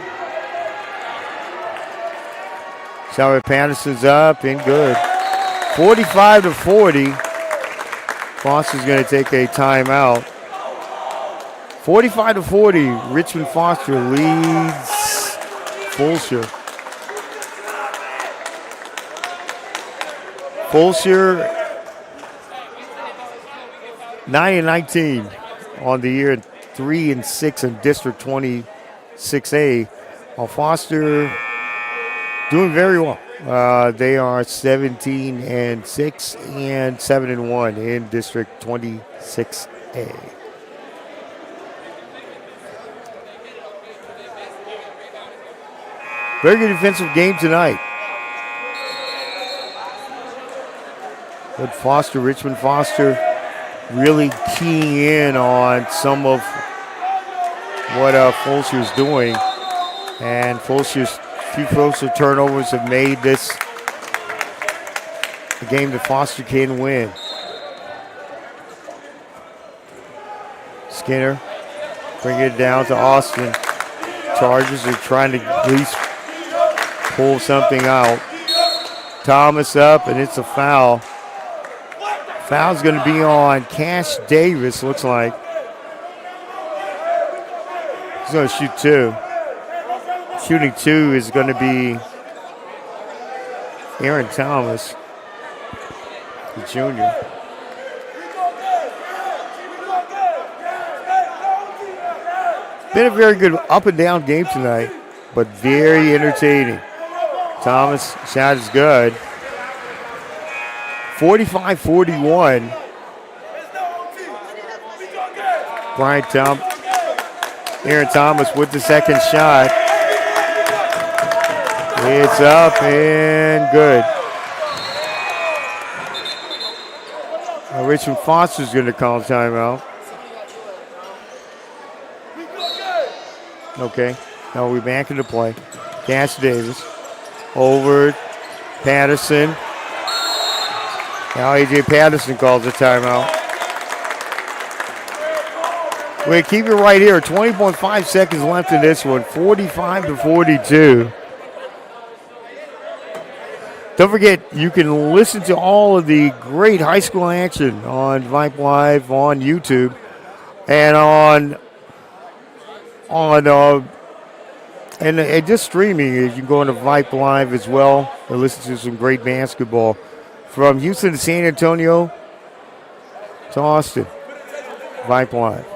Shot with Patterson's up and good. 45-40. Foster's going to take a timeout. 45-40, Richmond Foster leads Fulshear. Fulshear 9-19 on the year, 3-6 in District 26A. While Foster doing very well. They are 17-6 and 7-1 in District 26A. Very good defensive game tonight. But Foster, Richmond Foster, really keying in on some of what Fulshear's doing. And Fulshear's few Fulshear turnovers have made this a game that Foster can win. Skinner bring it down to Austin. Chargers are trying to at least pull something out. Thomas up, and it's a foul. Foul's going to be on Cash Davis, looks like. He's going to shoot 2. Shooting 2 is going to be Aaron Thomas, the junior. Been a very good up and down game tonight, but very entertaining. Thomas, shot is good. 45-41. Aaron Thomas with the second shot. It's up and good. Now Richmond Foster's going to call timeout. Okay, now we're back into play. Cash Davis over Patterson. Now A.J. Patterson calls a timeout. We're keep it right here. 20.5 seconds left in this one. 45-42. Don't forget, you can listen to all of the great high school action on Vype Live on YouTube and and just streaming. You can go into Vype Live as well and listen to some great basketball from Houston to San Antonio to Austin. Vype Live.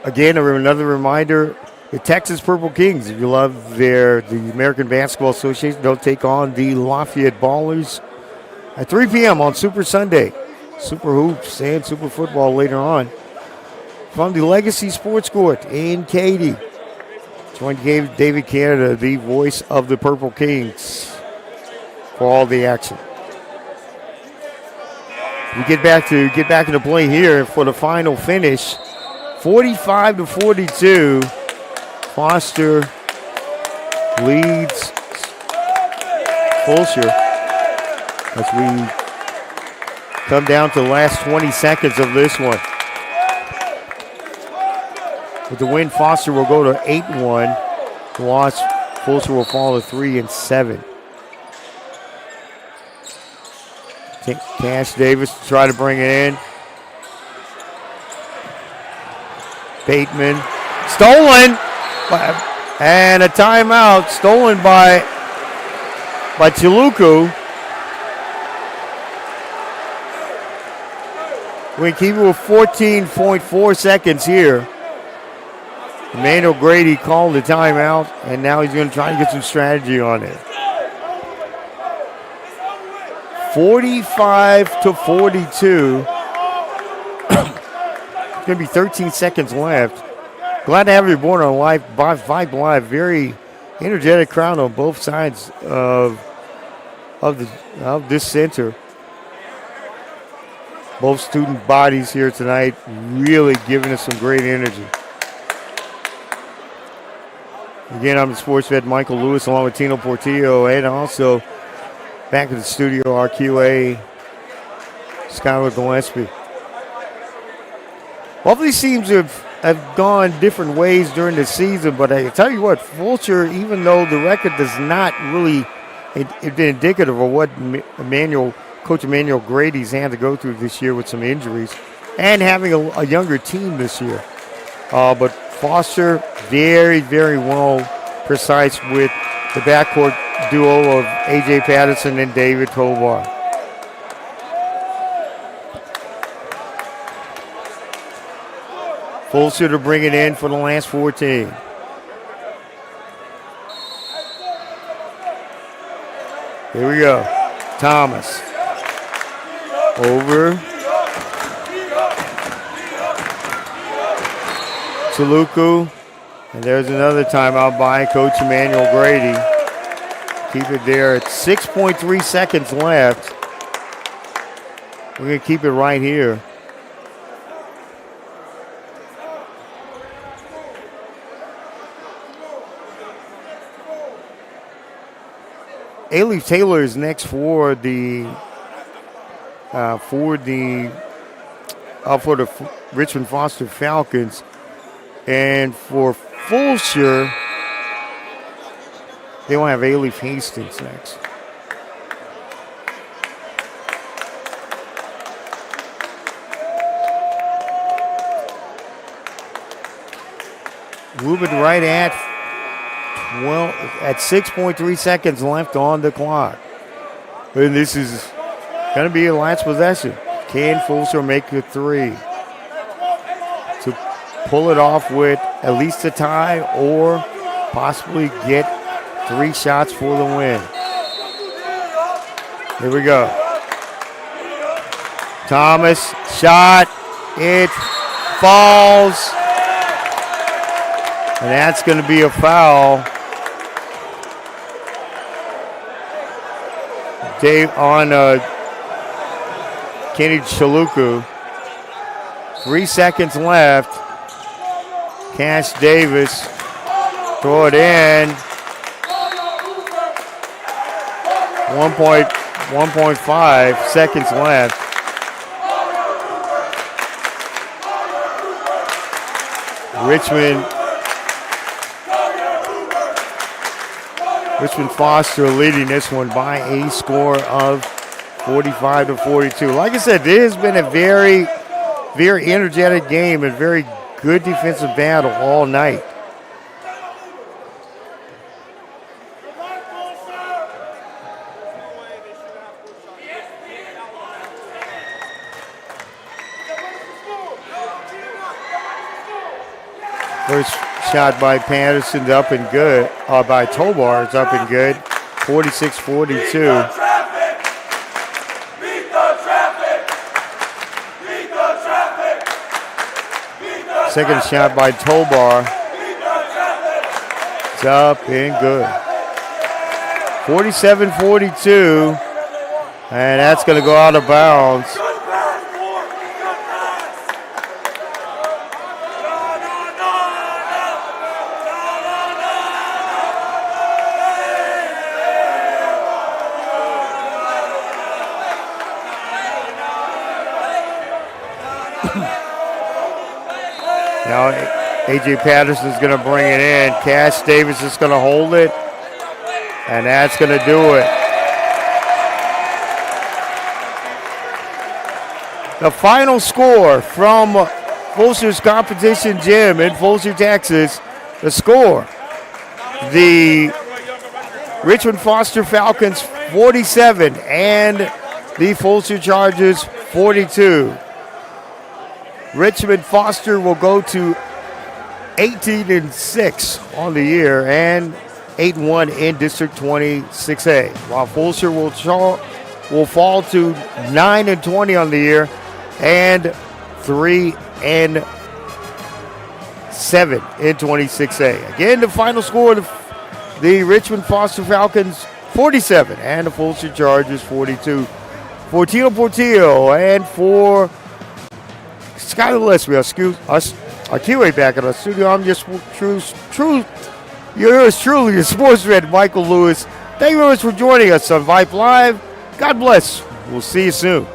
Again, another reminder, the Texas Purple Kings, if you love the American Basketball Association, they'll take on the Lafayette Ballers at 3 p.m. on Super Sunday. Super Hoops and Super Football later on. From the Legacy Sports Court in Katy. Join David Canada, the voice of the Purple Kings, for all the action. We get back into play here for the final finish. 45-42. Foster leads Fulshear as we come down to the last 20 seconds of this one. With the win, Foster will go to 8-1. The loss, Fulshear will fall to 3-7. Cash Davis to try to bring it in. Bateman, stolen, and a timeout stolen by Chaluku. We keep it with 14.4 seconds here. Emmanuel Grady called the timeout, and now he's going to try to get some strategy on it. 45-42. It's going to be 13 seconds left. Glad to have you aboard on Vype Live. Very energetic crowd on both sides of this center. Both student bodies here tonight really giving us some great energy. Again, I'm the sports vet Michael Lewis along with Tino Portillo, and also back in the studio, our QA, Skylar Gillespie. Both of these teams have gone different ways during the season, but I tell you what, Fulshear, even though the record does not really be indicative of what Coach Emmanuel Grady's had to go through this year with some injuries and having a younger team this year. But Foster, very, very well precise with the backcourt duo of A.J. Patterson and David Tovar. Fulshear to bring it in for the last 14. Here we go. Thomas. Over. Chaluku. And there's another timeout by Coach Emmanuel Grady. Keep it there at 6.3 seconds left. We're going to keep it right here. Ailey Taylor is next for the Richmond Foster Falcons, and for Fulshear, they will have Ailey Hastings next. Moving right at 6.3 seconds left on the clock. And this is going to be a last possession. Can Fulshear make the three to pull it off with at least a tie or possibly get 3 shots for the win? Here we go. Thomas, shot. It falls. And that's going to be a foul. Dave on Kenny Chaluku. 3 seconds left. Cash Davis. Throw it in. 1.5 seconds left. Richmond Foster leading this one by a score of 45-42. Like I said, it has been a very, very energetic game and very good defensive battle all night. First shot by Patterson's up and good. By Tobar is up and good. 46-42. Second shot by Tobar. It's up and good. 47-42. And that's going to go out of bounds. Now, A.J. Patterson's going to bring it in. Cash Davis is going to hold it. And that's going to do it. The final score from Fulshear's competition gym in Fulshear, Texas. The score, the Richmond Foster Falcons 47 and the Fulshear Chargers 42. Richmond Foster will go to 18-6 on the year and 8-1 in District 26A, while Fulshear will fall to 9-20 on the year and 3-7 in 26A. Again, the final score of the Richmond Foster Falcons 47 and the Fulshear Chargers 42. For Tino Portillo and for Skyler Leslie, our QA back at our studio. I'm just yours truly, your sports vet, Michael Lewis. Thank you very much for joining us on Vype Live. God bless. We'll see you soon.